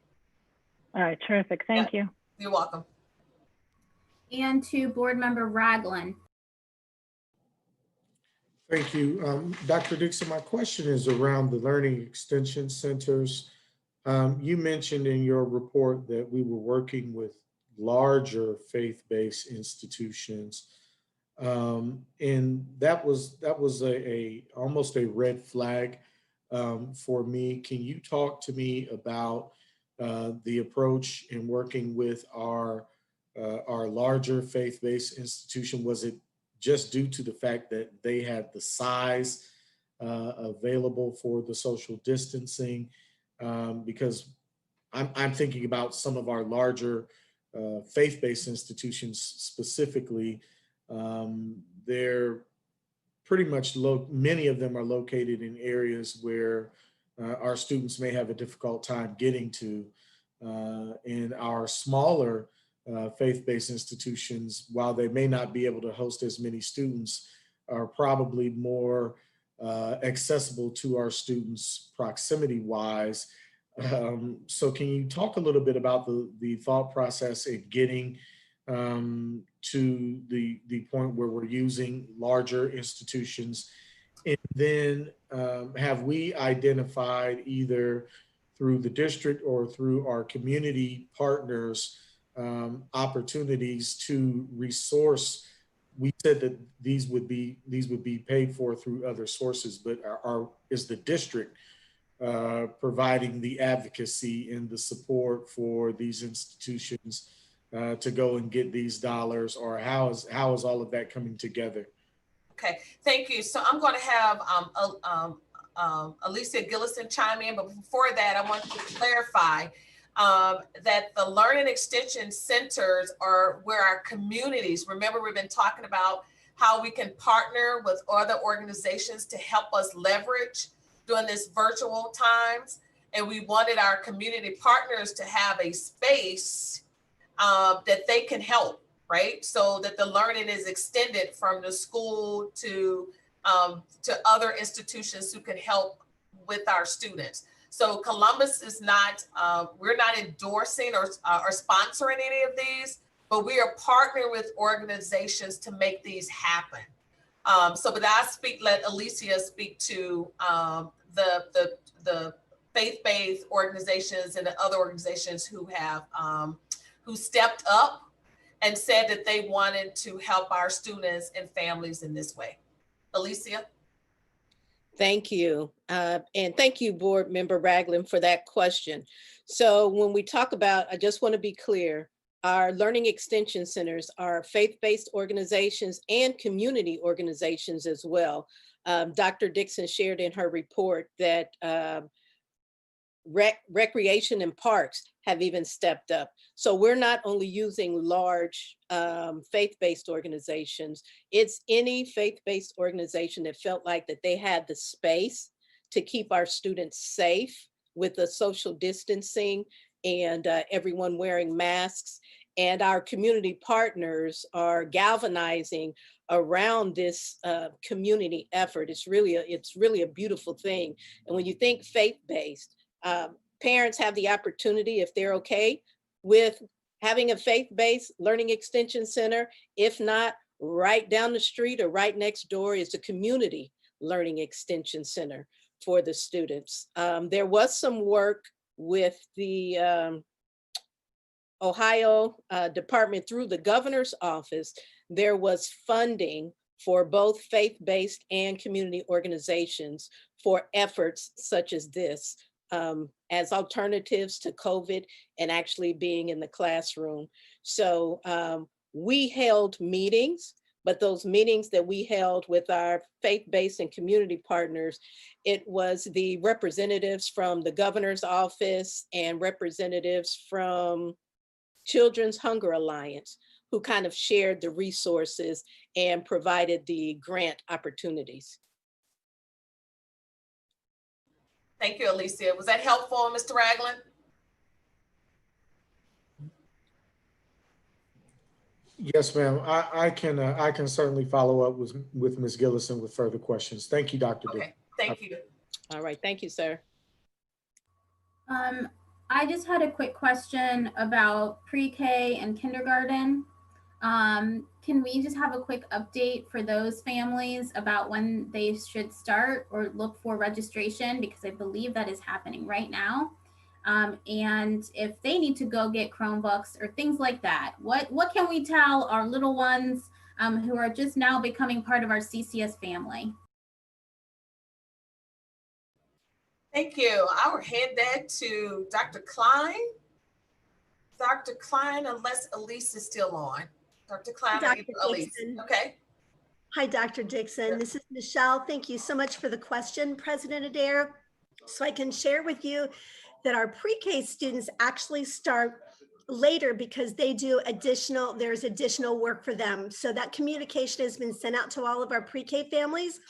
All right, terrific. Thank you. You're welcome. And to Board Member Ragland. Thank you. Dr. Dixon, my question is around the Learning Extension Centers. You mentioned in your report that we were working with larger faith-based institutions. And that was almost a red flag for me. Can you talk to me about the approach in working with our larger faith-based institution? Was it just due to the fact that they had the size available for the social distancing? Because I'm thinking about some of our larger faith-based institutions specifically. They're pretty much many of them are located in areas where our students may have a difficult time getting to. And our smaller faith-based institutions, while they may not be able to host as many students, are probably more accessible to our students proximity-wise. So can you talk a little bit about the thought process in getting to the point where we're using larger institutions? And then have we identified either through the district or through our community partners opportunities to resource? We said that these would be paid for through other sources, but is the district providing the advocacy and the support for these institutions to go and get these dollars, or how is all of that coming together? Okay, thank you. So I'm going to have Alicia Gillison chime in, but before that, I want to clarify that the Learning Extension Centers are where our communities, remember we've been talking about how we can partner with other organizations to help us leverage during this virtual times. And we wanted our community partners to have a space that they can help, right? So that the learning is extended from the school to other institutions who can help with our students. So Columbus is not, we're not endorsing or sponsoring any of these, but we are partnering with organizations to make these happen. But let Alicia speak to the faith-based organizations and the other organizations who have, who stepped up and said that they wanted to help our students and families in this way. Alicia? Thank you. And thank you, Board Member Ragland, for that question. So when we talk about, I just want to be clear, our Learning Extension Centers are faith-based organizations and community organizations as well. Dr. Dixon shared in her report that recreation and parks have even stepped up. So we're not only using large faith-based organizations, it's any faith-based organization that felt like that they had the space to keep our students safe with the social distancing and everyone wearing masks. And our community partners are galvanizing around this community effort. It's really a beautiful thing. And when you think faith-based, parents have the opportunity, if they're okay with having a faith-based Learning Extension Center. If not, right down the street or right next door is the Community Learning Extension Center for the students. There was some work with the Ohio department through the governor's office, there was funding for both faith-based and community organizations for efforts such as this, as alternatives to COVID and actually being in the classroom. So we held meetings, but those meetings that we held with our faith-based and community partners, it was the representatives from the governor's office and representatives from Children's Hunger Alliance who kind of shared the resources and provided the grant opportunities. Thank you, Alicia. Was that helpful, Mr. Ragland? Yes, ma'am. I can certainly follow up with Ms. Gillison with further questions. Thank you, Dr. D. Okay, thank you. All right, thank you, sir. I just had a quick question about pre-K and kindergarten. Can we just have a quick update for those families about when they should start or look for registration? Because I believe that is happening right now. And if they need to go get Chromebooks or things like that, what can we tell our little ones who are just now becoming part of our CCS family? Thank you. I will hand that to Dr. Klein. Dr. Klein, unless Elise is still on. Dr. Klein, Dr. Elise. Dixon. Okay. Hi, Dr. Dixon. This is Michelle. Thank you so much for the question, President Adair. So I can share with you that our pre-K students actually start later because they do there's additional work for them. So that communication has been sent out to all of our pre-K families.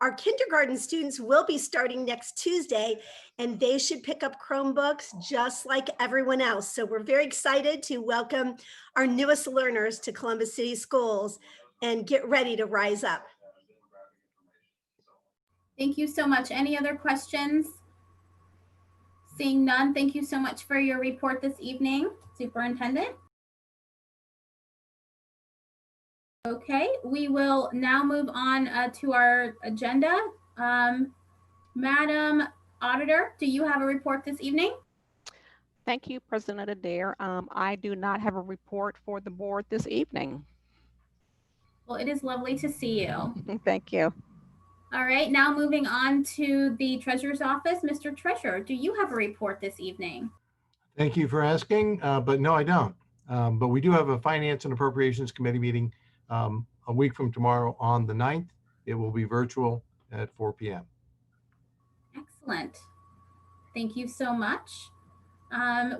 Our kindergarten students will be starting next Tuesday, and they should pick up Chromebooks just like everyone else. So we're very excited to welcome our newest learners to Columbus City Schools and get ready to rise up. Thank you so much. Any other questions? Seeing none, thank you so much for your report this evening, Superintendent. Okay, we will now move on to our agenda. Madam Auditor, do you have a report this evening? Thank you, President Adair. I do not have a report for the board this evening. Well, it is lovely to see you. Thank you. All right, now moving on to the Treasurer's Office. Mr. Treasurer, do you have a report this evening? Thank you for asking, but no, I don't. But we do have a Finance and Appropriations Committee meeting a week from tomorrow on the 9th. It will be virtual at 4 p.m. Excellent. Thank you so much.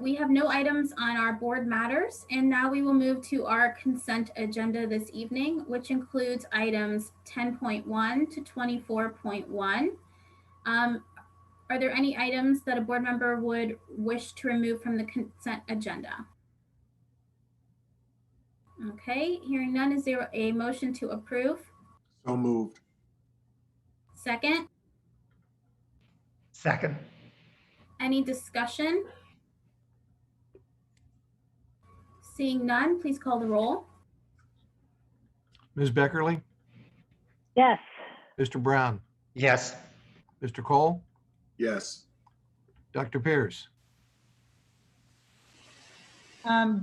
We have no items on our board matters, and now we will move to our consent agenda this evening, which includes items 10.1 to 24.1. Are there any items that a board member would wish to remove from the consent agenda? Okay, hearing none, is there a motion to approve? So moved. Second? Second. Any discussion? Seeing none, please call the roll. Ms. Beckerly, Yes. Mr. Brown, Yes. Mr. Cole, Yes. Dr. Pierce.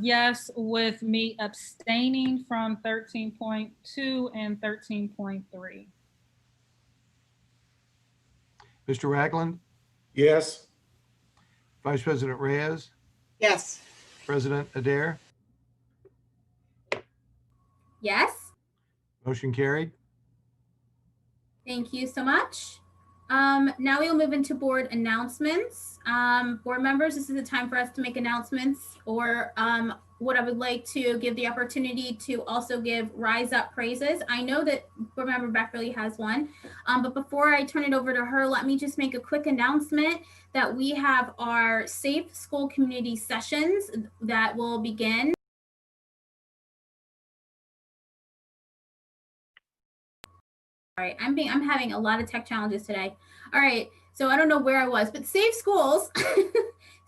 Yes, with me abstaining from 13.2 and 13.3. Mr. Ragland, Yes. Vice President Reyes, Yes. President Adair, Yes, motion carried. thank you so much. Now we will move into board announcements. Board members, this is the time for us to make announcements, or what I would like to give the opportunity to also give Rise Up praises. I know that board member Beckerly has one, but before I turn it over to her, let me just make a quick announcement that we have our Safe School Community Sessions that will begin. All right, I'm having a lot of tech challenges today. All right, so I don't know where I was, but Safe Schools,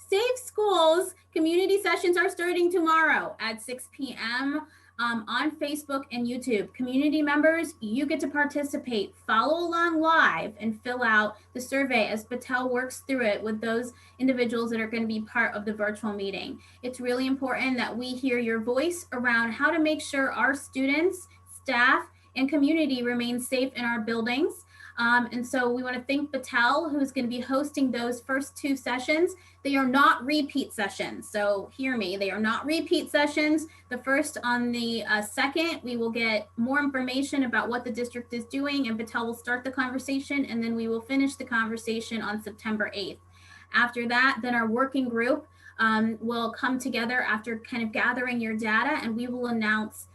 Safe Schools community sessions are starting tomorrow at 6 p.m. on Facebook and YouTube. Community members, you get to participate, follow along live, and fill out the survey as Battelle works through it with those individuals that are going to be part of the virtual meeting. It's really important that we hear your voice around how to make sure our students, staff, and community remain safe in our buildings. And so we want to thank Battelle, who's going to be hosting those first 2 sessions. They are not repeat sessions. So hear me, they are not repeat sessions. The first on the 2nd, we will get more information about what the district is doing, and Battelle will start the conversation, and then we will finish the conversation on September 8th. After that, then our working group will come together after kind of gathering your data, and we will announce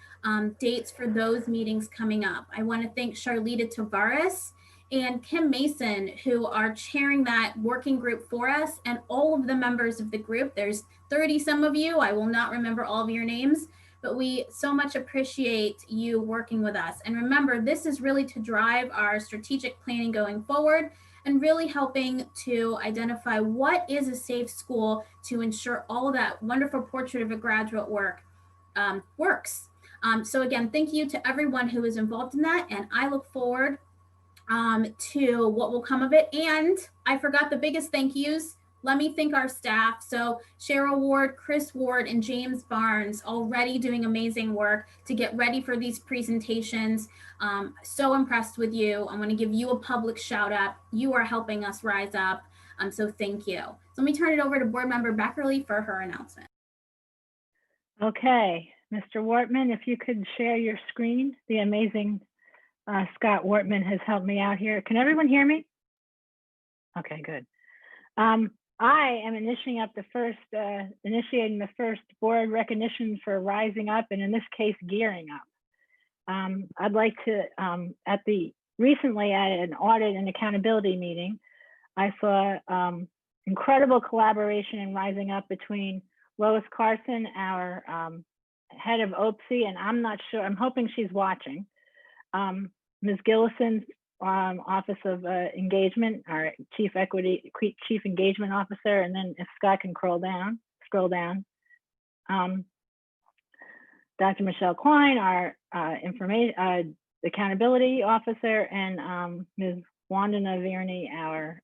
dates for those meetings coming up. I want to thank Charlita Tavares and Kim Mason, who are chairing that working group for us, and all of the members of the group. There's 30 some of you. I will not remember all of your names, but we so much appreciate you working with us. And remember, this is really to drive our strategic planning going forward and really helping to identify what is a safe school to ensure all of that wonderful portrait of a graduate work works. So again, thank you to everyone who is involved in that, and I look forward to what will come of it. And I forgot the biggest thank yous. Let me thank our staff. So Cheryl Ward, Chris Ward, and James Barnes already doing amazing work to get ready for these presentations. So impressed with you. I'm going to give you a public shout out. You are helping us rise up. So thank you. So let me turn it over to Board Member Beckerly for her announcement. Okay, Mr. Wortman, if you could share your screen. The amazing Scott Wortman has helped me out here. Can everyone hear me? Okay, good. I am initiating the first board recognition for Rising Up, and in this case, Gearing Up. I'd like to, recently at an audit and accountability meeting, I saw incredible collaboration in Rising Up between Lois Carson, our head of OPSI, and I'm not sure, I'm hoping she's watching, Ms. Gillison's Office of Engagement, our Chief Engagement Officer, and then if Scott can scroll down, Dr. Michelle Klein, our Accountability Officer, and Ms. Wandana Virney, our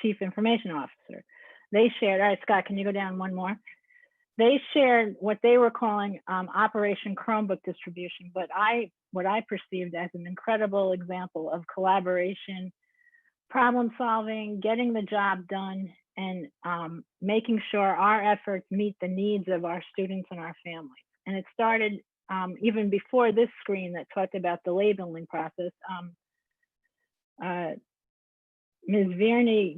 Chief Information Officer. They shared, all right, Scott, can you go down one more? They shared what they were calling Operation Chromebook Distribution, but what I perceived as an incredible example of collaboration, problem solving, getting the job done, and making sure our efforts meet the needs of our students and our families. And it started even before this screen that talked about the labeling process. Ms. Virney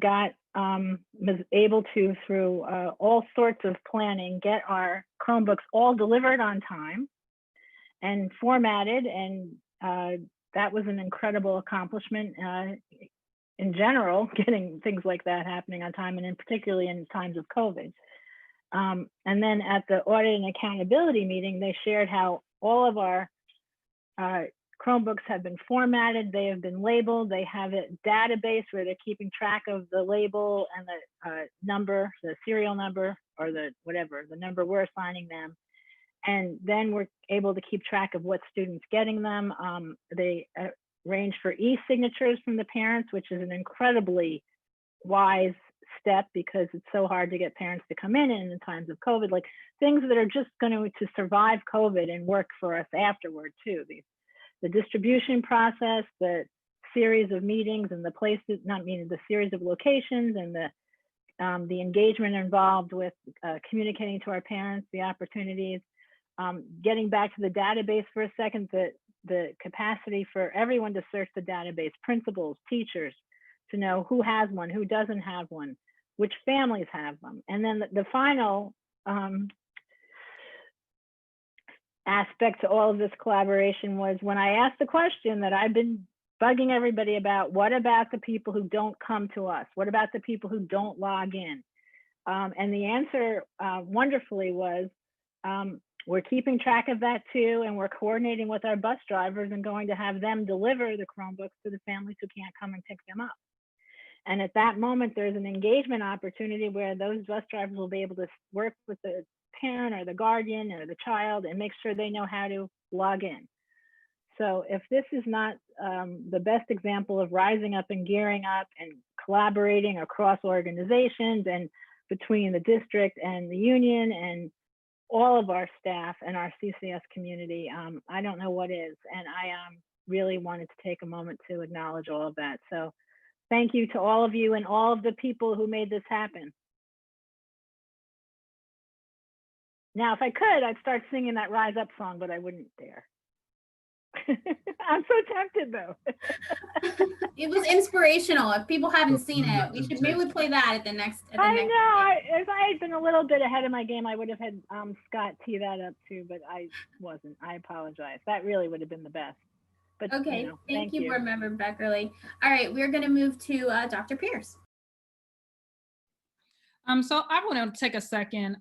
was able to, through all sorts of planning, get our Chromebooks all delivered on time and formatted, and that was an incredible accomplishment in general, getting things like that happening on time, and in particularly in times of COVID. And then at the audit and accountability meeting, they shared how all of our Chromebooks have been formatted, they have been labeled, they have a database where they're keeping track of the label and the number, the serial number, or the number we're assigning them. And then we're able to keep track of what students getting them. They arrange for e-signatures from the parents, which is an incredibly wise step because it's so hard to get parents to come in times of COVID, like things that are just going to survive COVID and work for us afterward too. The distribution process, the series of meetings and the places, the series of locations, and the engagement involved with communicating to our parents, the opportunities. Getting back to the database for a second, the capacity for everyone to search the database, principals, teachers, to know who has one, who doesn't have one, which families have them. And then the final aspect to all of this collaboration was when I asked the question that I've been bugging everybody about, what about the people who don't come to us? What about the people who don't log in? And the answer wonderfully was, we're keeping track of that too, and we're coordinating with our bus drivers and going to have them deliver the Chromebooks to the families who can't come and pick them up. And at that moment, there's an engagement opportunity where those bus drivers will be able to work with the parent or the guardian or the child and make sure they know how to log in. So if this is not the best example of rising up and gearing up and collaborating across organizations and between the district and the union and all of our staff and our CCS community, I don't know what is. And I really wanted to take a moment to acknowledge all of that. So thank you to all of you and all of the people who made this happen. Now, if I could, I'd start singing that Rise Up song, but I wouldn't dare. I'm so tempted though. It was inspirational. If people haven't seen it, maybe we play that at the next. At the I next know. If I had been a little bit ahead of my game, I would have had Scott tee that up too, but I wasn't. I apologize. That really would have been the best. But Okay, you know, thank you, Board Member Beckerly. All right, we're going to move to Dr. Pierce. So I want to take a second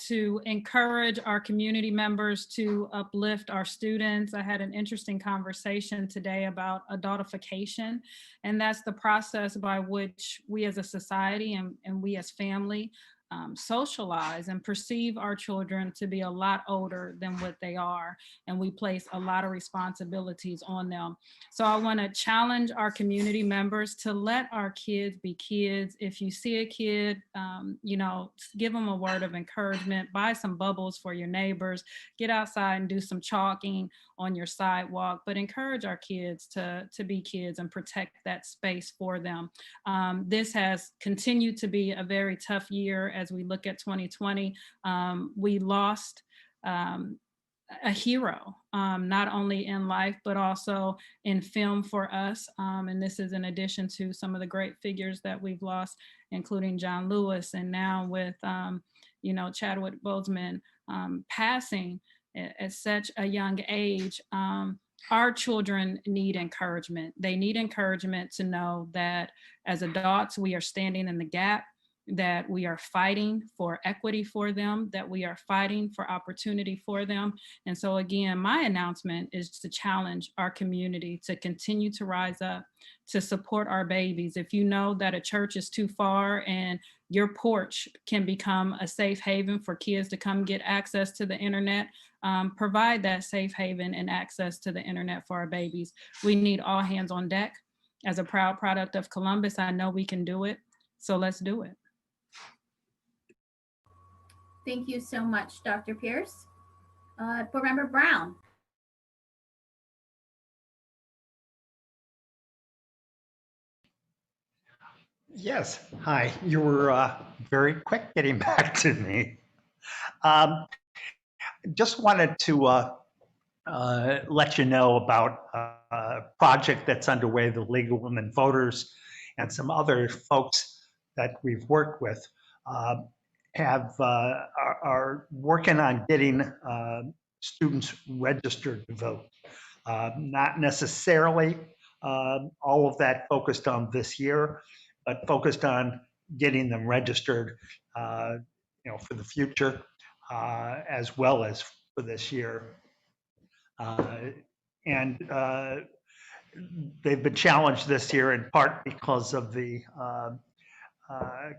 to encourage our community members to uplift our students. I had an interesting conversation today about adultification, and that's the process by which we as a society and we as family socialize and perceive our children to be a lot older than what they are, and we place a lot of responsibilities on them. So I want to challenge our community members to let our kids be kids. If you see a kid, you know, give them a word of encouragement, buy some bubbles for your neighbors, get outside and do some chalking on your sidewalk, but encourage our kids to be kids and protect that space for them. This has continued to be a very tough year. As we look at 2020, we lost a hero, not only in life, but also in film for us. And this is in addition to some of the great figures that we've lost, including John Lewis, and now with, you know, Chadwick Boseman passing at such a young age. Our children need encouragement. They need encouragement to know that as adults, we are standing in the gap, that we are fighting for equity for them, that we are fighting for opportunity for them. And so again, my announcement is to challenge our community to continue to rise up, to support our babies. If you know that a church is too far and your porch can become a safe haven for kids to come get access to the internet, provide that safe haven and access to the internet for our babies. We need all hands on deck. As a proud product of Columbus, I know we can do it. So let's do it. Thank you so much, Dr. Pierce. Board Member Brown. Yes, hi. You were very quick getting back to me. Just wanted to let you know about a project that's underway, the League of Women Voters, and some other folks that we've worked with are working on getting students registered to vote. Not necessarily all of that focused on this year, but focused on getting them registered, you know, for the future as well as for this year. And they've been challenged this year in part because of the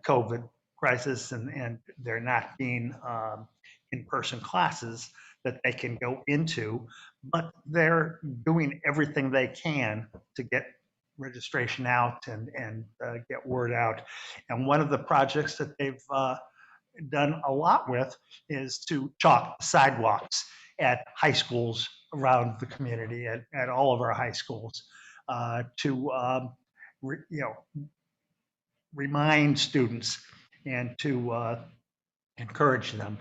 COVID crisis and there not being in-person classes that they can go into, but they're doing everything they can to get registration out and get word out. And one of the projects that they've done a lot with is to chalk sidewalks at high schools around the community, at all of our high schools, to remind students and to encourage them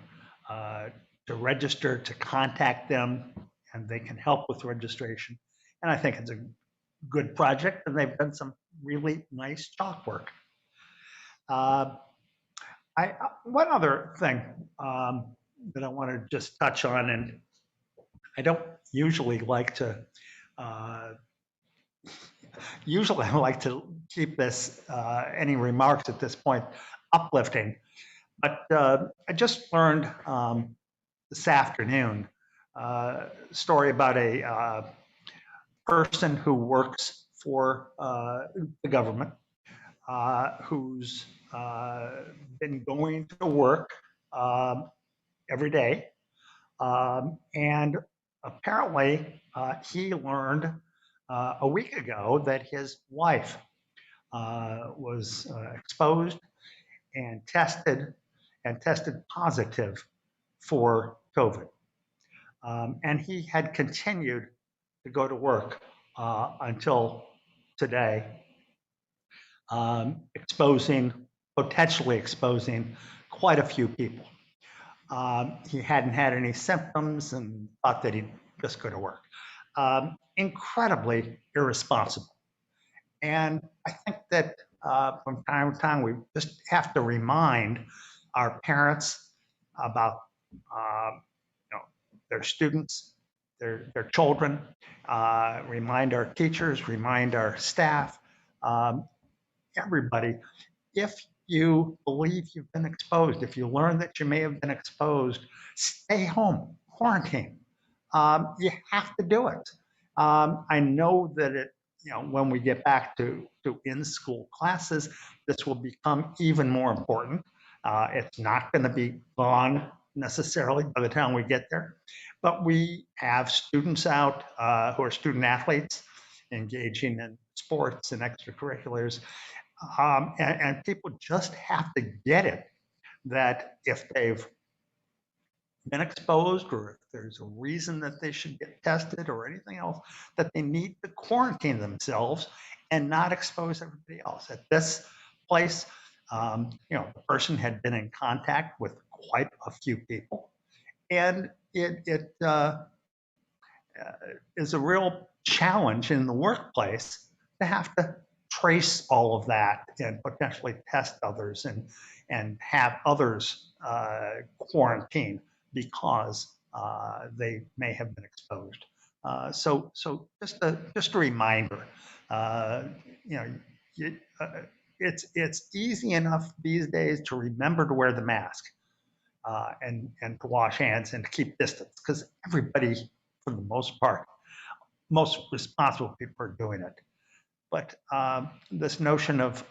to register, to contact them, and they can help with registration. And I think it's a good project, and they've done some really nice chalk work. One other thing that I want to just touch on, and I don't usually like to, usually I like to keep this, any remarks at this point, uplifting, but I just learned this afternoon a story about a person who works for the government, who's been going to work every day. And apparently, he learned a week ago that his wife was exposed and tested positive for COVID. And he had continued to go to work until today, potentially exposing quite a few people. He hadn't had any symptoms and thought that he'd just go to work. Incredibly irresponsible. And I think that from time to time, we just have to remind our parents about their students, their children, remind our teachers, remind our staff, everybody, if you believe you've been exposed, if you learn that you may have been exposed, stay home, quarantine. You have to do it. I know that when we get back to in-school classes, this will become even more important. It's not going to be gone necessarily by the time we get there, but we have students out who are student athletes engaging in sports and extracurriculars. And people just have to get it that if they've been exposed or if there's a reason that they should get tested or anything else, that they need to quarantine themselves and not expose everybody else. At this place, the person had been in contact with quite a few people, and it is a real challenge in the workplace to have to trace all of that and potentially test others and have others quarantine because they may have been exposed. So just a reminder, it's easy enough these days to remember to wear the mask and to wash hands and to keep distance, because everybody, for the most part, most responsible people are doing it. But this notion of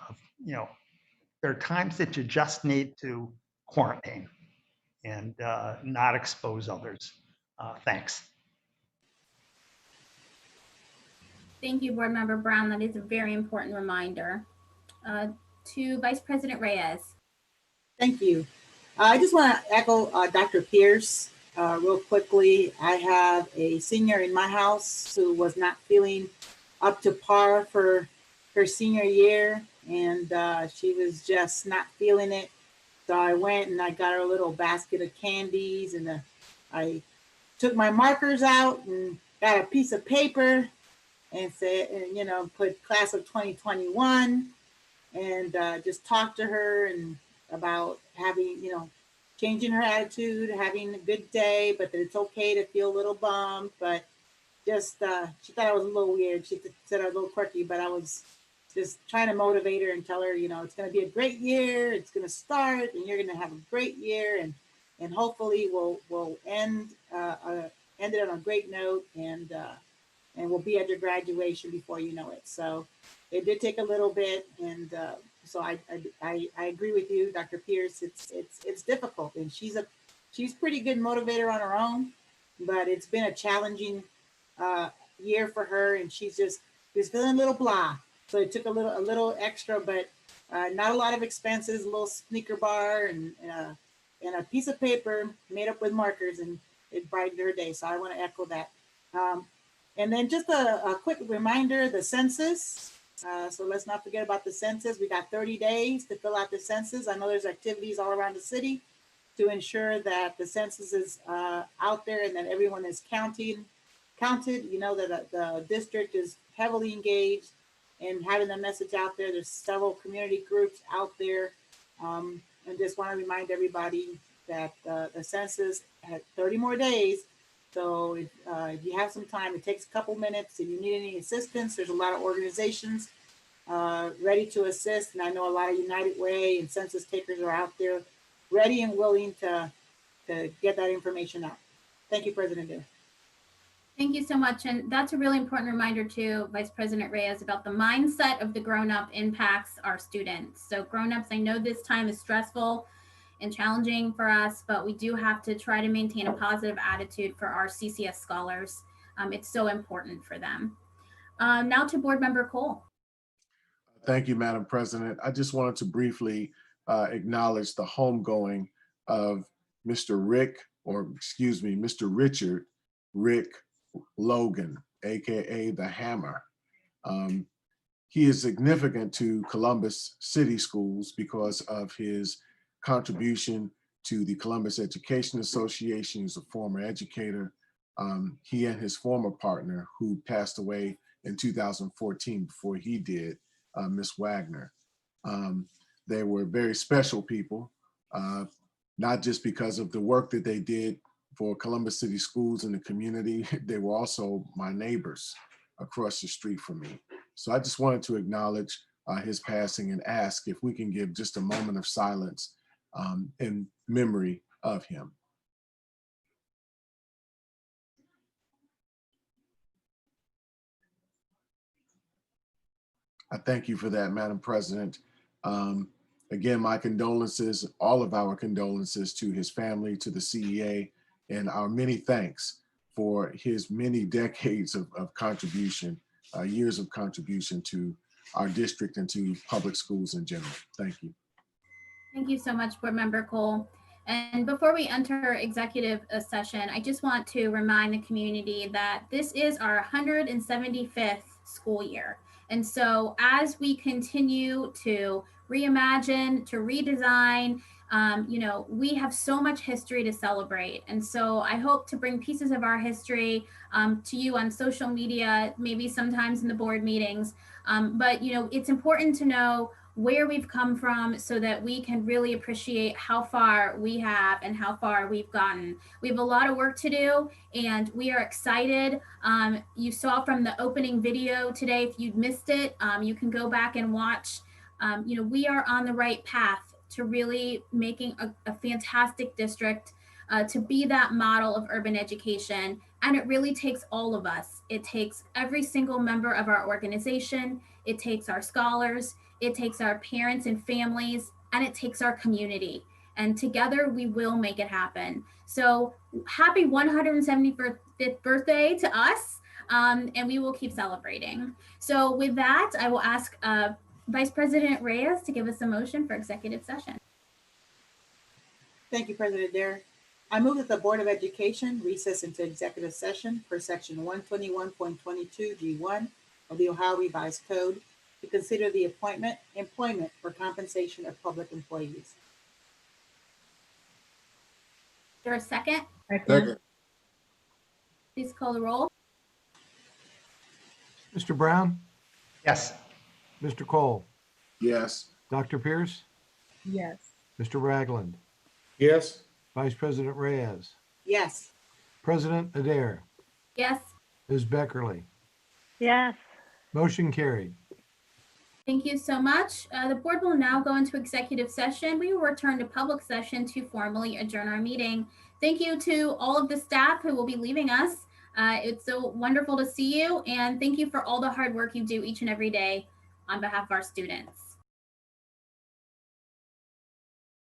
there are times that you just need to quarantine and not expose others. Thanks. Thank you, Board Member Brown. That is a very important reminder. To Vice President Reyes. Thank you. I just want to echo Dr. Pierce real quickly. I have a senior in my house who was not feeling up to par for her senior year, and she was just not feeling it. So I went and I got her a little basket of candies, and I took my markers out and got a piece of paper and said, and put class of 2021, and just talked to her and about having, changing her attitude, having a good day, but that it's okay to feel a little bummed. But just she thought I was a little weird. She said I was a little quirky, but I was just trying to motivate her and tell her, it's going to be a great year. It's going to start, and you're going to have a great year, and hopefully we'll end it on a great note, and we'll be at your graduation before you know it. So it did take a little bit, and so I agree with you, Dr. Pierce. It's difficult, and she's pretty good motivator on her own, but it's been a challenging year for her, and she's feeling a little blah. So it took a little extra, but not a lot of expenses. A little sneaker bar and a piece of paper made up with markers, and it brightened her day. So I want to echo that. And then just a quick reminder: the census. So let's not forget about the census. We got 30 days to fill out the census. I know there's activities all around the city to ensure that the census is out there and that everyone is counted. That the district is heavily engaged in having the message out there. There's several community groups out there. And just want to remind everybody that the census had 30 more days. So if you have some time, it takes a couple minutes. If you need any assistance, there's a lot of organizations ready to assist. And I know a lot of United Way and census takers are out there ready and willing to get that information out. Thank you, President Dare. Thank you so much. And that's a really important reminder too, Vice President Reyes, about the mindset of the grown-up impacts our students. So grown-ups, I know this time is stressful and challenging for us, but we do have to try to maintain a positive attitude for our CCS scholars. It's so important for them. Now to Board Member Cole. Thank you, Madam President. I just wanted to briefly acknowledge the homegoing of Mr. Richard Rick Logan, AKA the Hammer. He is significant to Columbus City Schools because of his contribution to the Columbus Education Association. He's a former educator. He and his former partner, who passed away in 2014 before he did, Miss Wagner. They were very special people, not just because of the work that they did for Columbus City Schools in the community, they were also my neighbors across the street from me. So I just wanted to acknowledge his passing and ask if we can give just a moment of silence in memory of him. I thank you for that, Madam President. Again, my condolences, all of our condolences to his family, to the CEA, and our many thanks for his many decades of contribution, years of contribution to our district and to public schools in general. Thank you. Thank you so much, Board Member Cole. And before we enter executive session, I just want to remind the community that this is our 175th school year. And so as we continue to reimagine, to redesign, we have so much history to celebrate. And so I hope to bring pieces of our history to you on social media, maybe sometimes in the board meetings. But it's important to know where we've come from so that we can really appreciate how far we have and how far we've gotten. We have a lot of work to do and we are excited. You saw from the opening video today, if you'd missed it, you can go back and watch. We are on the right path to really making a fantastic district, to be that model of urban education. And it really takes all of us. It takes every single member of our organization. It takes our scholars. It takes our parents and families, and it takes our community. And together we will make it happen. So happy 175th birthday to us, and we will keep celebrating. So with that, I will ask Vice President Reyes to give us a motion for executive session. Thank you, President Adair. I move that the Board of Education recess into executive session per section 121.22 G1 of the Ohio Revised Code to consider the employment for compensation of public employees. Is there a second? Second. Please call the roll. Mr. Brown? Yes. Mr. Cole? Yes. Dr. Pierce? Yes. Mr. Ragland? Yes. Vice President Reyes? Yes. President Adair? Yes. Ms. Beckerly? Yes. Motion carried. Thank you so much. The board will now go into executive session. We will return to public session to formally adjourn our meeting. Thank you to all of the staff who will be leaving us. It's so wonderful to see you, and thank you for all the hard work you do each and every day on behalf of our students.